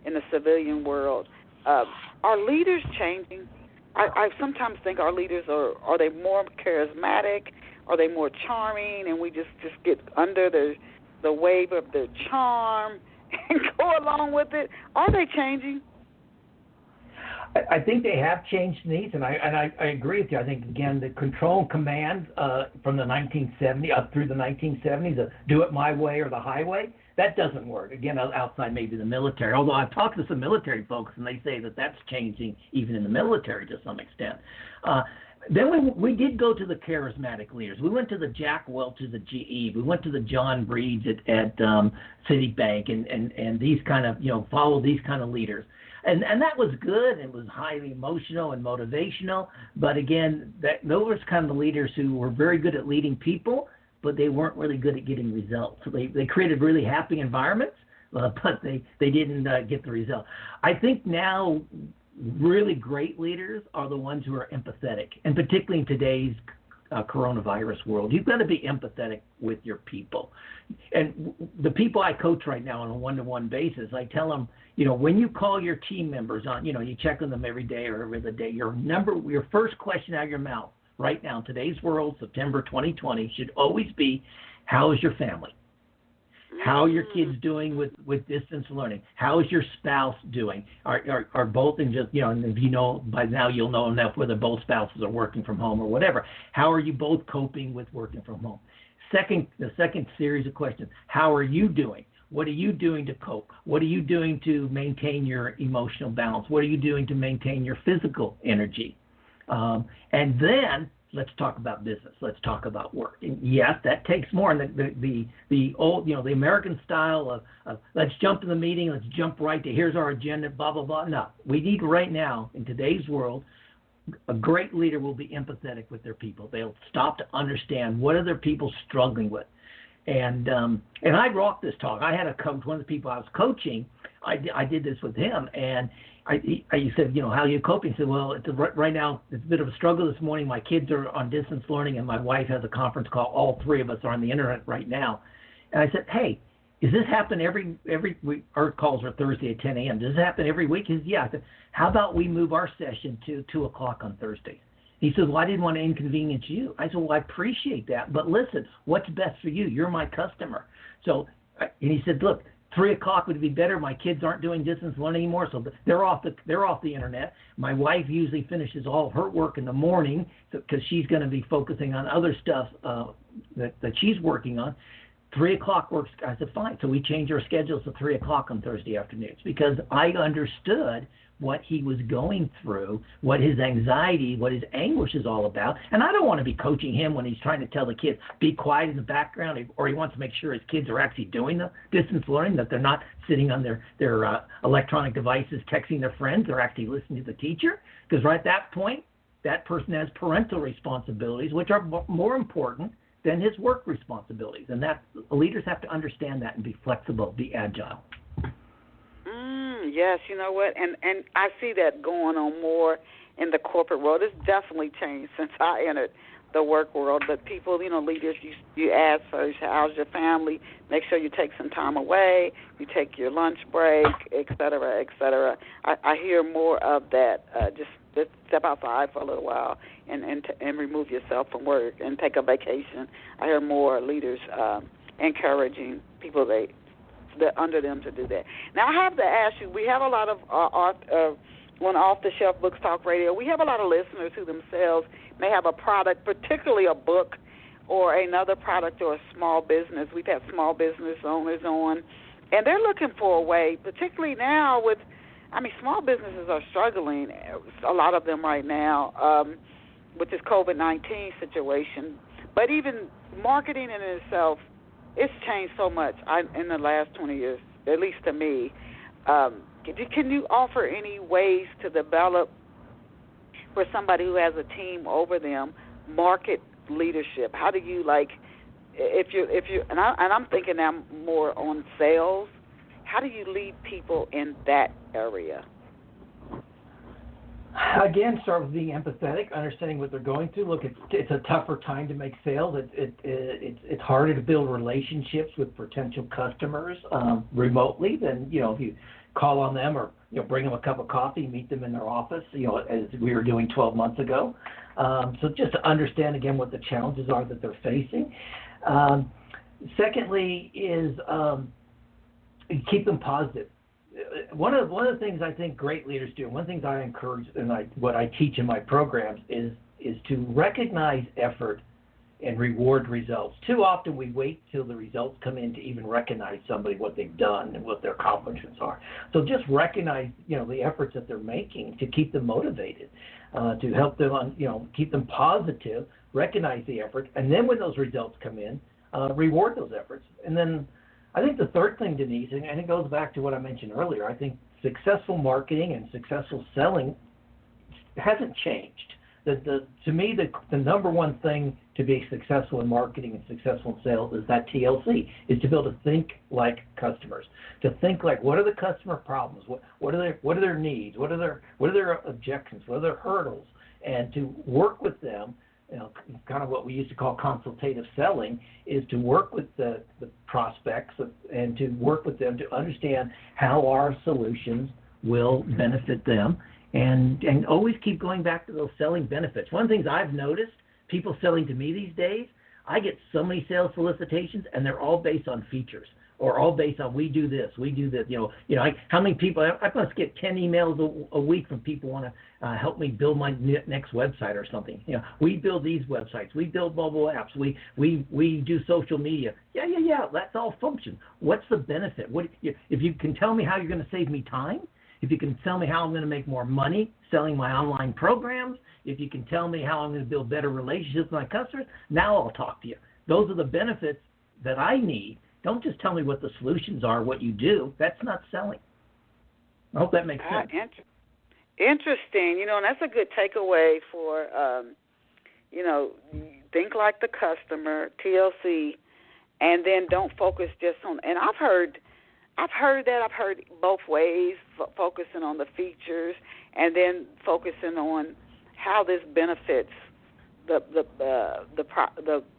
in the civilian world. Are leaders changing? I sometimes think our leaders are they more charismatic? Are they more charming? And we just get under the wave of their charm and go along with it? Are they changing? I think they have changed needs, and I agree with you. I think, again, the control and command from the 1970s up through the 1970s, do it my way or the highway, that doesn't work. Again, outside maybe the military, although I've talked to some military folks, and they say that that's changing even in the military to some extent. Then we did go to the charismatic leaders. We went to the Jack Welches at GE. We went to the John Breeds at Citibank, and these kind of, follow these kind of leaders. And that was good. It was highly emotional and motivational. But again, those were kind of the leaders who were very good at leading people, but they weren't really good at getting results. So they created really happy environments, but they didn't get the result. I think now really great leaders are the ones who are empathetic, and particularly in today's coronavirus world. You've got to be empathetic with your people. And the people I coach right now on a one-to-one basis, I tell them, when you call your team members on, you check on them every day or every other day, your first question out of your mouth right now in today's world, September 2020, should always be, how is your family? How are your kids doing with distance learning? How is your spouse doing? Are both in just, and if by now you'll know enough whether both spouses are working from home or whatever. How are you both coping with working from home? The second series of questions, how are you doing? What are you doing to cope? What are you doing to maintain your emotional balance? What are you doing to maintain your physical energy? And then let's talk about business. Let's talk about work. And yes, that takes more. And the old, the American style of let's jump to the meeting, let's jump right to here's our agenda, blah, blah, blah. No, we need right now in today's world, a great leader will be empathetic with their people. They'll stop to understand what are their people struggling with. And I brought this talk. I had a coach, one of the people I was coaching. I did this with him, and I said, how are you coping? He said, well, right now it's a bit of a struggle this morning. My kids are on distance learning, and my wife has a conference call. All three of us are on the internet right now. And I said, hey, does this happen every week? Our calls are Thursday at 10 a.m. Does this happen every week? He said, yeah. I said, how about we move our session to 2 o'clock on Thursdays? He says, well, I didn't want to inconvenience you. I said, well, I appreciate that. But listen, what's best for you? You're my customer. So, and he said, look, 3 o'clock would be better. My kids aren't doing distance learning anymore, so they're off the internet. My wife usually finishes all of her work in the morning because she's going to be focusing on other stuff that she's working on. 3 o'clock works. I said, fine. So we changed our schedules to 3 o'clock on Thursday afternoons because I understood what he was going through, what his anxiety, what his anguish is all about. And I don't want to be coaching him when he's trying to tell the kids, be quiet in the background, or he wants to make sure his kids are actually doing the distance learning, that they're not sitting on their electronic devices texting their friends, they're actually listening to the teacher. Because right at that point, that person has parental responsibilities, which are more important than his work responsibilities. And that leaders have to understand that and be flexible, be agile. Yes, you know what, and I see that going on more in the corporate world. It's definitely changed since I entered the work world. But people, leaders, you ask first, how's your family? Make sure you take some time away. You take your lunch break, et cetera, et cetera. I hear more of that. Just step outside for a little while and remove yourself from work and take a vacation. I hear more leaders encouraging people under them to do that. Now, I have to ask you, we have a lot of on Off the Shelf Books Talk Radio, we have a lot of listeners who themselves may have a product, particularly a book or another product or a small business. We've had small business owners on, and they're looking for a way, particularly now small businesses are struggling, a lot of them right now, with this COVID-19 situation. But even marketing in itself, it's changed so much in the last 20 years, at least to me. Can you offer any ways to develop for somebody who has a team over them market leadership? How do you if you and I'm thinking now more on sales. How do you lead people in that area? Again, start with being empathetic, understanding what they're going through. Look, it's a tougher time to make sales. It's harder to build relationships with potential customers remotely than if you call on them or bring them a cup of coffee, meet them in their office. As we were doing 12 months ago. So just to understand again what the challenges are that they're facing. Secondly, is keep them positive. One of the things I think great leaders do, one of the things I encourage and what I teach in my programs is to recognize effort and reward results. Too often we wait till the results come in to even recognize somebody, what they've done and what their accomplishments are. So just recognize, the efforts that they're making to keep them motivated, to help them keep them positive, recognize the effort, and then when those results come in, reward those efforts. And then I think the third thing, Denise, and it goes back to what I mentioned earlier, I think successful marketing and successful selling hasn't changed. To me, the number one thing to be successful in marketing and successful in sales is that TLC, is to be able to think like customers, to think like what are the customer problems, what are their needs, what are their objections, what are their hurdles, and to work with them. Kind of what we used to call consultative selling, is to work with the prospects and to work with them to understand how our solutions will benefit them, and always keep going back to those selling benefits. One of the things I've noticed, people selling to me these days, I get so many sales solicitations, and they're all based on features. or all based on we do this. How many people? I must get 10 emails a week from people want to help me build my next website or something. We build these websites. We build mobile apps. We do social media. Yeah. That's all function. What's the benefit? If you can tell me how you're going to save me time, if you can tell me how I'm going to make more money selling my online programs, if you can tell me how I'm going to build better relationships with my customers, now I'll talk to you. Those are the benefits that I need. Don't just tell me what the solutions are, what you do. That's not selling. I hope that makes sense. Interesting. And that's a good takeaway for, think like the customer, TLC, and then don't focus just on, and I've heard both ways, focusing on the features and then focusing on how this benefits the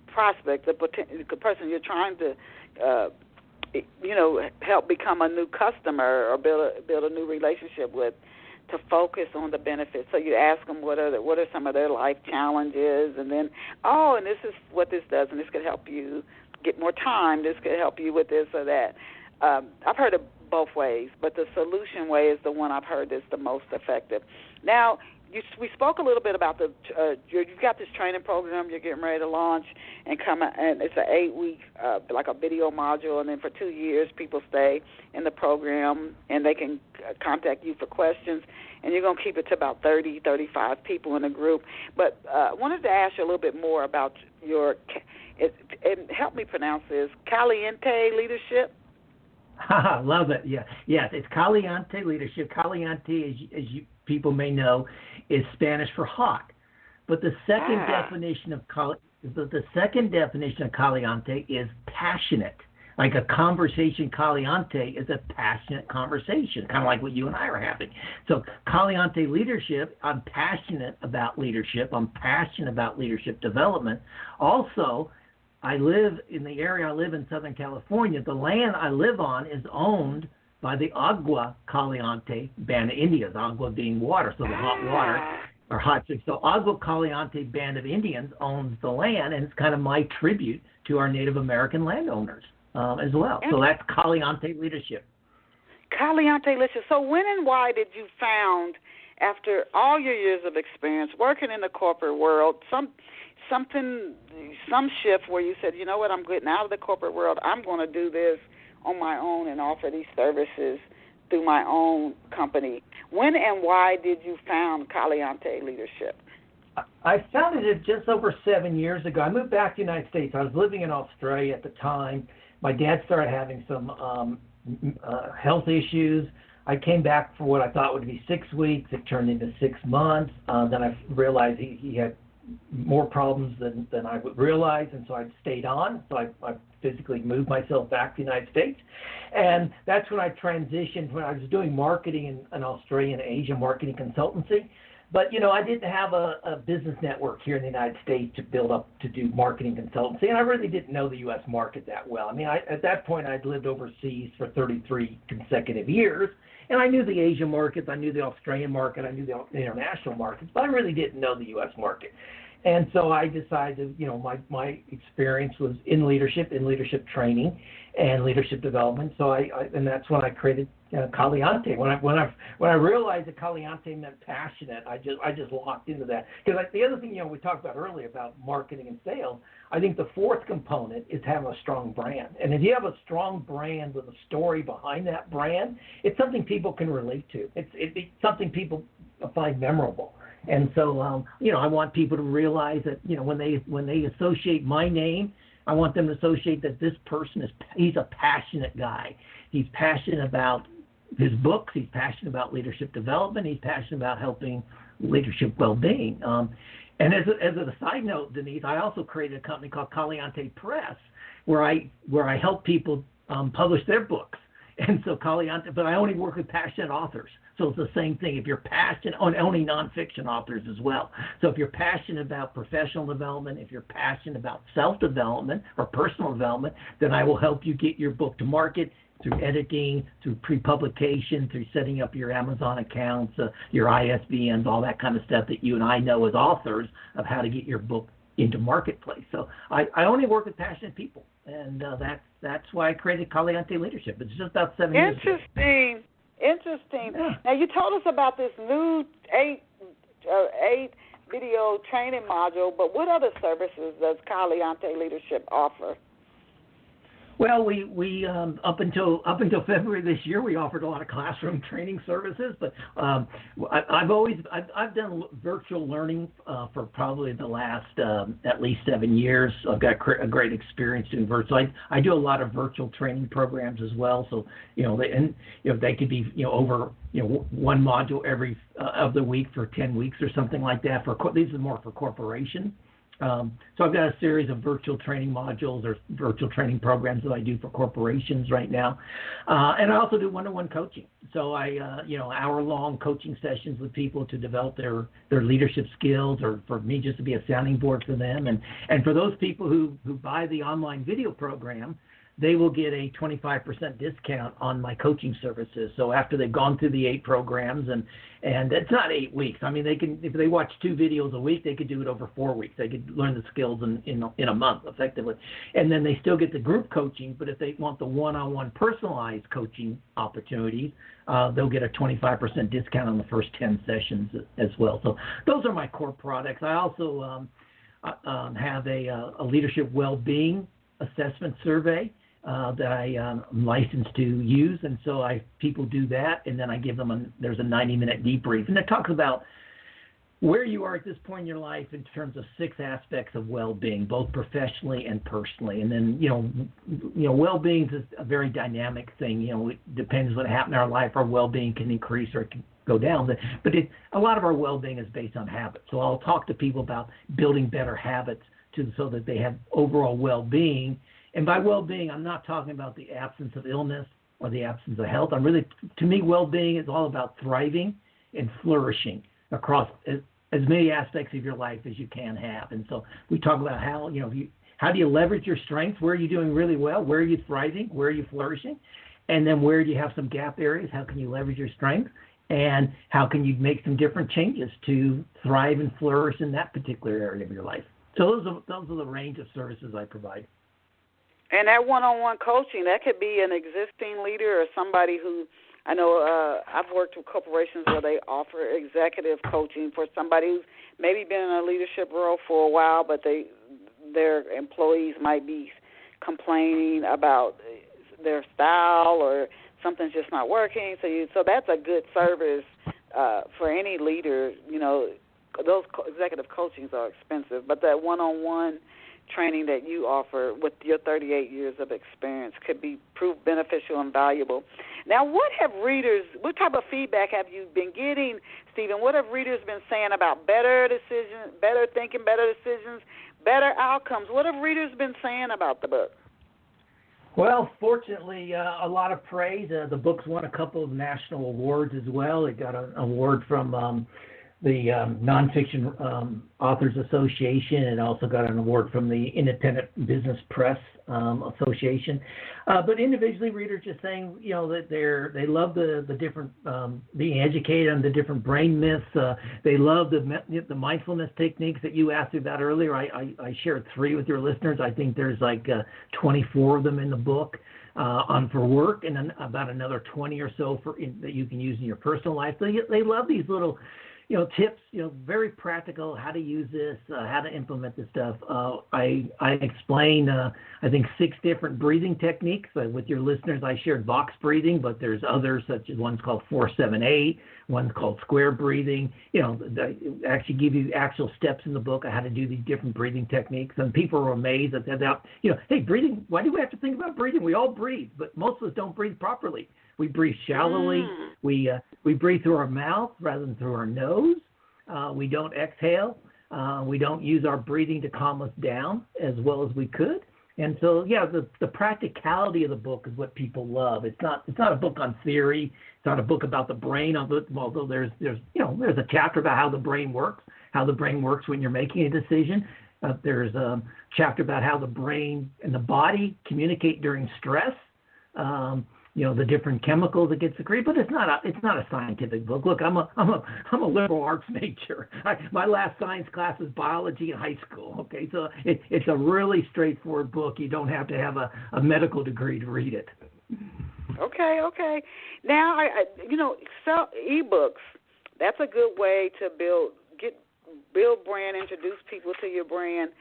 prospect, the person you're trying to, help become a new customer or build a new relationship with, to focus on the benefits. So you ask them what are some of their life challenges, and then, and this is what this does, and this could help you get more time. This could help you with this or that. I've heard it both ways, but the solution way is the one I've heard is the most effective. Now, we spoke a little bit about you've got this training program you're getting ready to launch, and it's an 8-week, like a video module, and then for 2 years people stay in the program, and they can contact you for questions, and you're going to keep it to about 30, 35 people in a group. But I wanted to ask you a little bit more about and help me pronounce this, Caliente Leadership? Love it. Yeah. Yes, it's Caliente Leadership. Caliente, as you people may know, is Spanish for hot. But the second definition of caliente is passionate. Like a conversation, caliente is a passionate conversation, kind of like what you and I are having. So caliente leadership, I'm passionate about leadership. I'm passionate about leadership development. Also, I live in the area I live in, Southern California. The land I live on is owned by the Agua Caliente Band of Indians, agua being water, so the hot water or hot springs. So Agua Caliente Band of Indians owns the land, and it's kind of my tribute to our Native American landowners as well. So that's Caliente Leadership. Caliente Leadership. So when and why did you found, after all your years of experience working in the corporate world, some shift where you said, you know what, I'm getting out of the corporate world, I'm going to do this on my own and offer these services through my own company. When and why did you found Caliente Leadership? I founded it just over 7 years ago. I moved back to the United States. I was living in Australia at the time. My dad started having some health issues. I came back for what I thought would be 6 weeks. It turned into 6 months. Then I realized he had more problems than I would realize, and so I stayed on. So I physically moved myself back to the United States. And that's when I transitioned, when I was doing marketing in Australia and Asia, marketing consultancy. But, I didn't have a business network here in the United States to build up to do marketing consultancy, and I really didn't know the U.S. market that well. I mean, at that point, I'd lived overseas for 33 consecutive years, and I knew the Asian markets, I knew the Australian market, I knew the international markets, but I really didn't know the U.S. market. And so I decided, my experience was in leadership training and leadership development. So and that's when I created Caliente. When I realized that Caliente meant passionate, I just locked into that. Because the other thing, we talked about earlier about marketing and sales, I think the fourth component is having a strong brand. And if you have a strong brand with a story behind that brand, it's something people can relate to. It's something people find memorable. And so, I want people to realize that, when they associate my name, I want them to associate that this person he's a passionate guy. He's passionate about his books. He's passionate about leadership development. He's passionate about helping leadership well-being. And as a side note, Denise, I also created a company called Caliente Press, where I help people publish their books. And so Caliente, but I only work with passionate authors. So it's the same thing. If you're passionate, only nonfiction authors as well. So if you're passionate about professional development, if you're passionate about self-development or personal development, then I will help you get your book to market through editing, through pre-publication, through setting up your Amazon accounts, your ISBNs, all that kind of stuff that you and I know as authors of how to get your book into marketplace. So I only work with passionate people. And that's why I created Caliente Leadership. It's just about 7 years ago. Interesting. Yeah. Now, you told us about this new eight video training module, but what other services does Caliente Leadership offer? Well, we up until February this year, we offered a lot of classroom training services. But I've done virtual learning for probably the last at least 7 years. I've got a great experience doing virtual. I do a lot of virtual training programs as well. So they could be over one module every of the week for 10 weeks or something like that. These are more for corporations. So I've got a series of virtual training modules or virtual training programs that I do for corporations right now. And I also do one-on-one coaching. So I, hour-long coaching sessions with people to develop their leadership skills, or for me just to be a sounding board for them. And for those people who buy the online video program, they will get a 25% discount on my coaching services. So after they've gone through the 8 programs, and it's not 8 weeks. I mean, they can, if they watch 2 videos a week, they could do it over 4 weeks. They could learn the skills in a month effectively. And then they still get the group coaching, but if they want the one-on-one personalized coaching opportunities, they'll get a 25% discount on the first 10 sessions as well. So those are my core products. I also have a leadership well-being assessment survey that I'm licensed to use, and so people do that, and then I give them there's a 90-minute debrief, and it talks about where you are at this point in your life in terms of 6 aspects of well-being, both professionally and personally. And then well-being is a very dynamic thing. It depends what happened in our life. Our well-being can increase or it can go down, but a lot of our well-being is based on habits. So I'll talk to people about building better habits so that they have overall well-being. And by well-being, I'm not talking about the absence of illness or the absence of health. To me, well-being is all about thriving and flourishing across as many aspects of your life as you can have. And so we talk about how do you leverage your strengths? Where are you doing really well? Where are you thriving? Where are you flourishing? And then where do you have some gap areas? How can you leverage your strengths? And how can you make some different changes to thrive and flourish in that particular area of your life? So those are the range of services I provide. And that one-on-one coaching, that could be an existing leader or somebody who, I know I've worked with corporations where they offer executive coaching for somebody who's maybe been in a leadership role for a while, but their employees might be complaining about their style or something's just not working. So that's a good service for any leader. Those executive coachings are expensive, but that one-on-one training that you offer with your 38 years of experience could be proved beneficial and valuable. Now, what type of feedback have you been getting, Stephen? What have readers been saying about better decisions, better thinking, better decisions, better outcomes? What have readers been saying about the book? Well, fortunately, a lot of praise. The book's won a couple of national awards as well. It got an award from the Nonfiction Authors Association, and also got an award from the Independent Business Press Association. But individually, readers just saying, that they love the different being educated on the different brain myths. They love the mindfulness techniques that you asked about earlier. I shared 3 with your listeners. I think there's like 24 of them in the book on for work, and then about another 20 or so that you can use in your personal life. So they love these little tips, very practical, how to use this, how to implement this stuff. I explain, I think, 6 different breathing techniques. With your listeners, I shared box breathing, but there's others, such as one's called 4-7-8, one's called square breathing. They actually give you actual steps in the book of how to do these different breathing techniques. And people are amazed at that. Hey, breathing, why do we have to think about breathing? We all breathe, but most of us don't breathe properly. We breathe shallowly. We breathe through our mouth rather than through our nose. We don't exhale. We don't use our breathing to calm us down as well as we could. And so, the practicality of the book is what people love. It's not a book on theory. It's not a book about the brain. Although there's a chapter about how the brain works when you're making a decision. There's a chapter about how the brain and the body communicate during stress. the different chemicals that get secreted, but it's not a scientific book. Look, I'm a liberal arts major. My last science class was biology in high school. Okay, so it's a really straightforward book. You don't have to have a medical degree to read it. Okay. Now, sell ebooks. That's a good way to build brand, introduce people to your brand.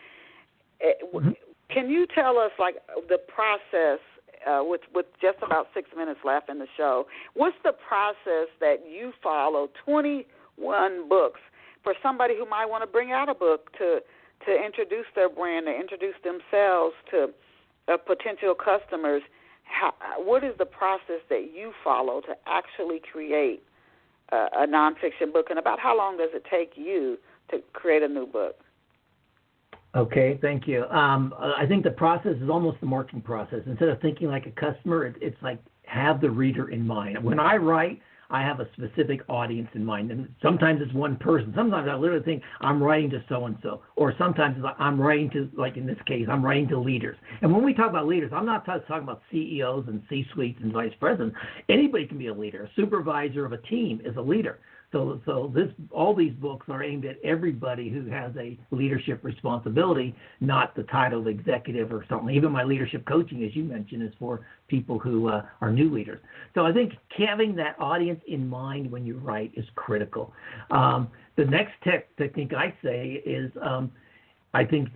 Mm-hmm. Can you tell us, like, the process? With just about 6 minutes left in the show, what's the process that you follow? 21 books for somebody who might want to bring out a book to introduce their brand, to introduce themselves to potential customers. What is the process that you follow to actually create a nonfiction book, and about how long does it take you to create a new book? Okay, thank you. I think the process is almost the marketing process. Instead of thinking like a customer, it's like have the reader in mind. When I write, I have a specific audience in mind. And sometimes it's one person. Sometimes I literally think I'm writing to so-and-so. Or sometimes I'm writing to, like in this case, I'm writing to leaders. And when we talk about leaders, I'm not talking about CEOs and C-suites and vice presidents. Anybody can be a leader. A supervisor of a team is a leader. So all these books are aimed at everybody who has a leadership responsibility, not the title of executive or something. Even my leadership coaching, as you mentioned, is for people who are new leaders. So I think having that audience in mind when you write is critical. The next technique I say is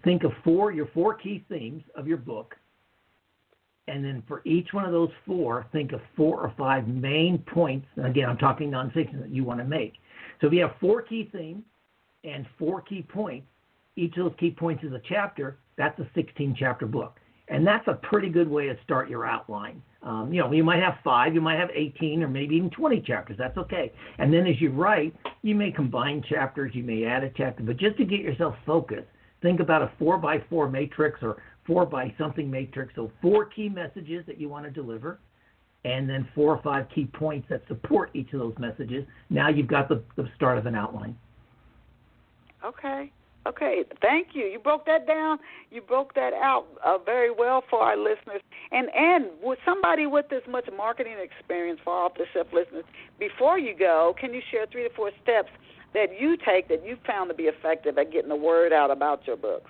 think of your four key themes of your book. And then for each one of those four, think of 4 or 5 main points. And again, I'm talking nonfiction that you want to make. So if you have 4 key themes and 4 key points, each of those key points is a chapter, that's a 16-chapter book. And that's a pretty good way to start your outline. You might have 5, you might have 18, or maybe even 20 chapters. That's okay. And then as you write, you may combine chapters, you may add a chapter. But just to get yourself focused, think about a 4x4 matrix or 4x something matrix. So 4 key messages that you want to deliver, and then 4 or 5 key points that support each of those messages. Now you've got the start of an outline. Okay. Thank you. You broke that down. You broke that out very well for our listeners. And with somebody with this much marketing experience for off-the-shelf listeners, before you go, can you share 3 to 4 steps that you take that you found to be effective at getting the word out about your books?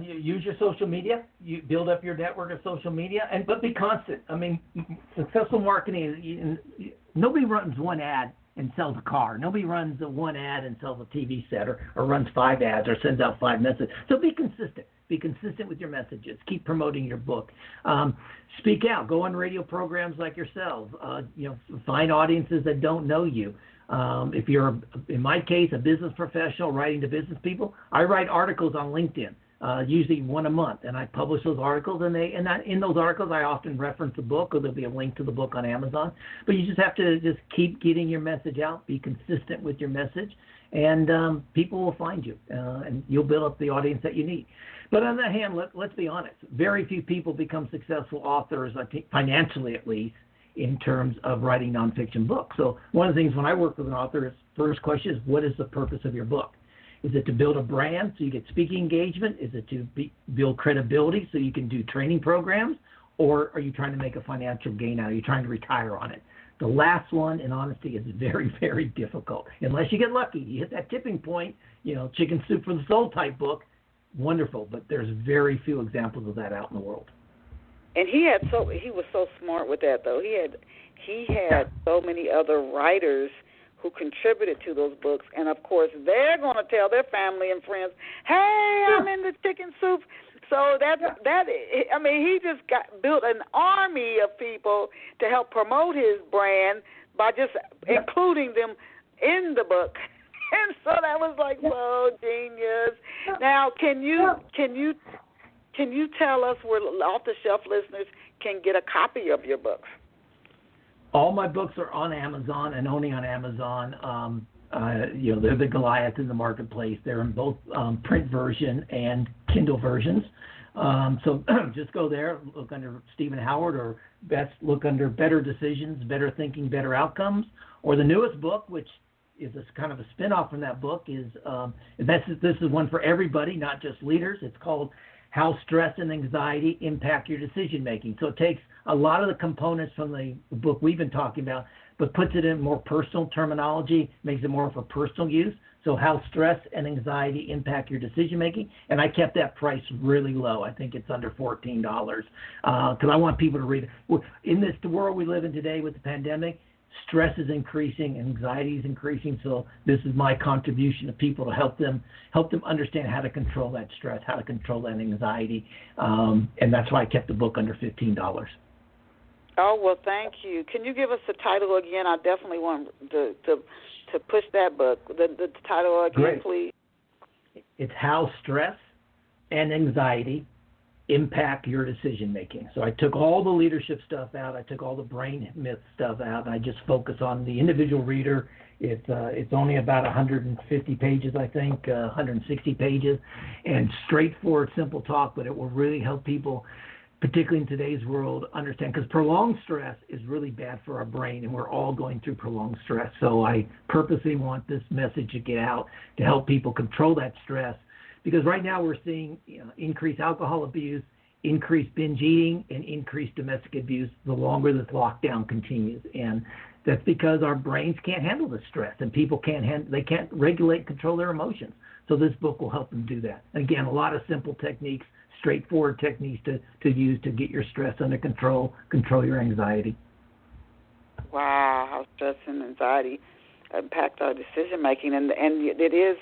Use your social media. You build up your network of social media, but be constant. I mean, successful marketing. Nobody runs one ad and sells a car. Nobody runs one ad and sells a TV set, or runs 5 ads or sends out 5 messages. So be consistent. Be consistent with your messages. Keep promoting your book. Speak out. Go on radio programs like yourselves. Find audiences that don't know you. If you're, in my case, a business professional writing to business people, I write articles on LinkedIn, usually 1 a month, and I publish those articles. And in those articles, I often reference the book, or there'll be a link to the book on Amazon. But you just have to just keep getting your message out, be consistent with your message, and people will find you, and you'll build up the audience that you need. But on the other hand, let's be honest, very few people become successful authors, I think, financially at least, in terms of writing nonfiction books. So one of the things when I work with an author, is first question is, what is the purpose of your book? Is it to build a brand so you get speaking engagement? Is it to build credibility so you can do training programs? Or are you trying to make a financial gain out? Are you trying to retire on it? The last one, in honesty, is very, very difficult. Unless you get lucky. You hit that tipping point, chicken soup for the soul type book, wonderful. But there's very few examples of that out in the world. And he was so smart with that, though. He had so many other writers who contributed to those books, and of course they're going to tell their family and friends, "Hey, I'm in the chicken soup." So he just built an army of people to help promote his brand by just including them in the book. And so that was like, whoa, genius. Now, can you tell us where off-the-shelf listeners can get a copy of your books? All my books are on Amazon and only on Amazon. They're the Goliath in the marketplace. They're in both print version and Kindle versions. So just go there, look under Stephen Howard, or look under Better Decisions, Better Thinking, Better Outcomes. Or the newest book, which is kind of a spin-off from that book, is this is one for everybody, not just leaders. It's called How Stress and Anxiety Impact Your Decision Making. So it takes a lot of the components from the book we've been talking about, but puts it in more personal terminology, makes it more for personal use. So How Stress and Anxiety Impact Your Decision Making. And I kept that price really low. I think it's under $14 because I want people to read it. In this world we live in today with the pandemic, stress is increasing, anxiety is increasing. So this is my contribution to people to help them understand how to control that stress, how to control that anxiety. And that's why I kept the book under $15. Oh, well, thank you. Can you give us the title again? I definitely want to push that book. The title again, Great. Please. It's How Stress and Anxiety Impact Your Decision Making. So I took all the leadership stuff out. I took all the brain myth stuff out. And I just focus on the individual reader. It's only about 150 pages, I think, 160 pages, and straightforward, simple talk. But it will really help people, particularly in today's world, understand, because prolonged stress is really bad for our brain, and we're all going through prolonged stress. So I purposely want this message to get out to help people control that stress, because right now we're seeing increased alcohol abuse, increased binge eating, and increased domestic abuse the longer this lockdown continues. And that's because our brains can't handle the stress, and people can't regulate and control their emotions. So this book will help them do that. Again, a lot of simple techniques, straightforward techniques to use to get your stress under control your anxiety. Wow, how stress and anxiety impact our decision making, and it is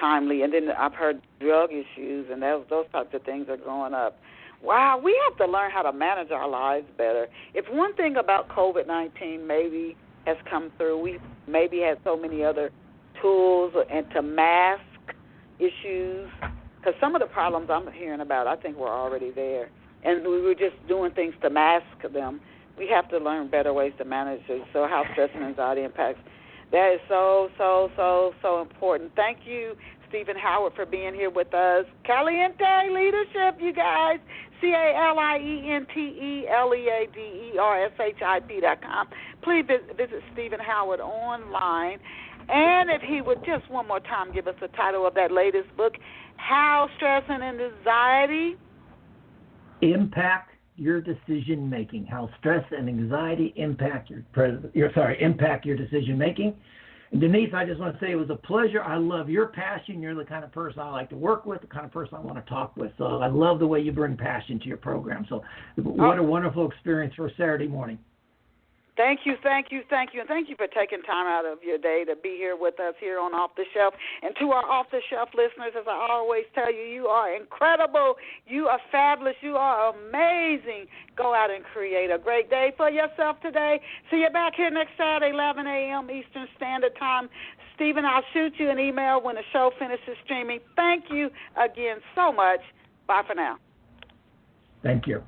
timely. And then I've heard drug issues and those types of things are going up. Wow, we have to learn how to manage our lives better. If one thing about COVID-19 maybe has come through, we maybe had so many other tools and to mask issues. Because some of the problems I'm hearing about, I think we're already there. And we were just doing things to mask them. We have to learn better ways to manage it. So how stress and anxiety impacts. That is so, so, so, so important. Thank you, Stephen Howard, for being here with us. Caliente Leadership, you guys. CalienteLeadership.com. Please visit Stephen Howard online. And if he would just one more time give us the title of that latest book, How Stress and Anxiety Impact Your Decision Making. How Stress and Anxiety impact your decision making. And Denise, I just want to say it was a pleasure. I love your passion. You're the kind of person I like to work with, the kind of person I want to talk with. So I love the way you bring passion to your program. So what a wonderful experience for a Saturday morning. Thank you. And thank you for taking time out of your day to be here with us here on Off the Shelf. And to our Off the Shelf listeners, as I always tell you, you are incredible. You are fabulous. You are amazing. Go out and create a great day for yourself today. See you back here next Saturday, 11 a.m. Eastern Standard Time. Stephen, I'll shoot you an email when the show finishes streaming. Thank you again so much. Bye for now. Thank you.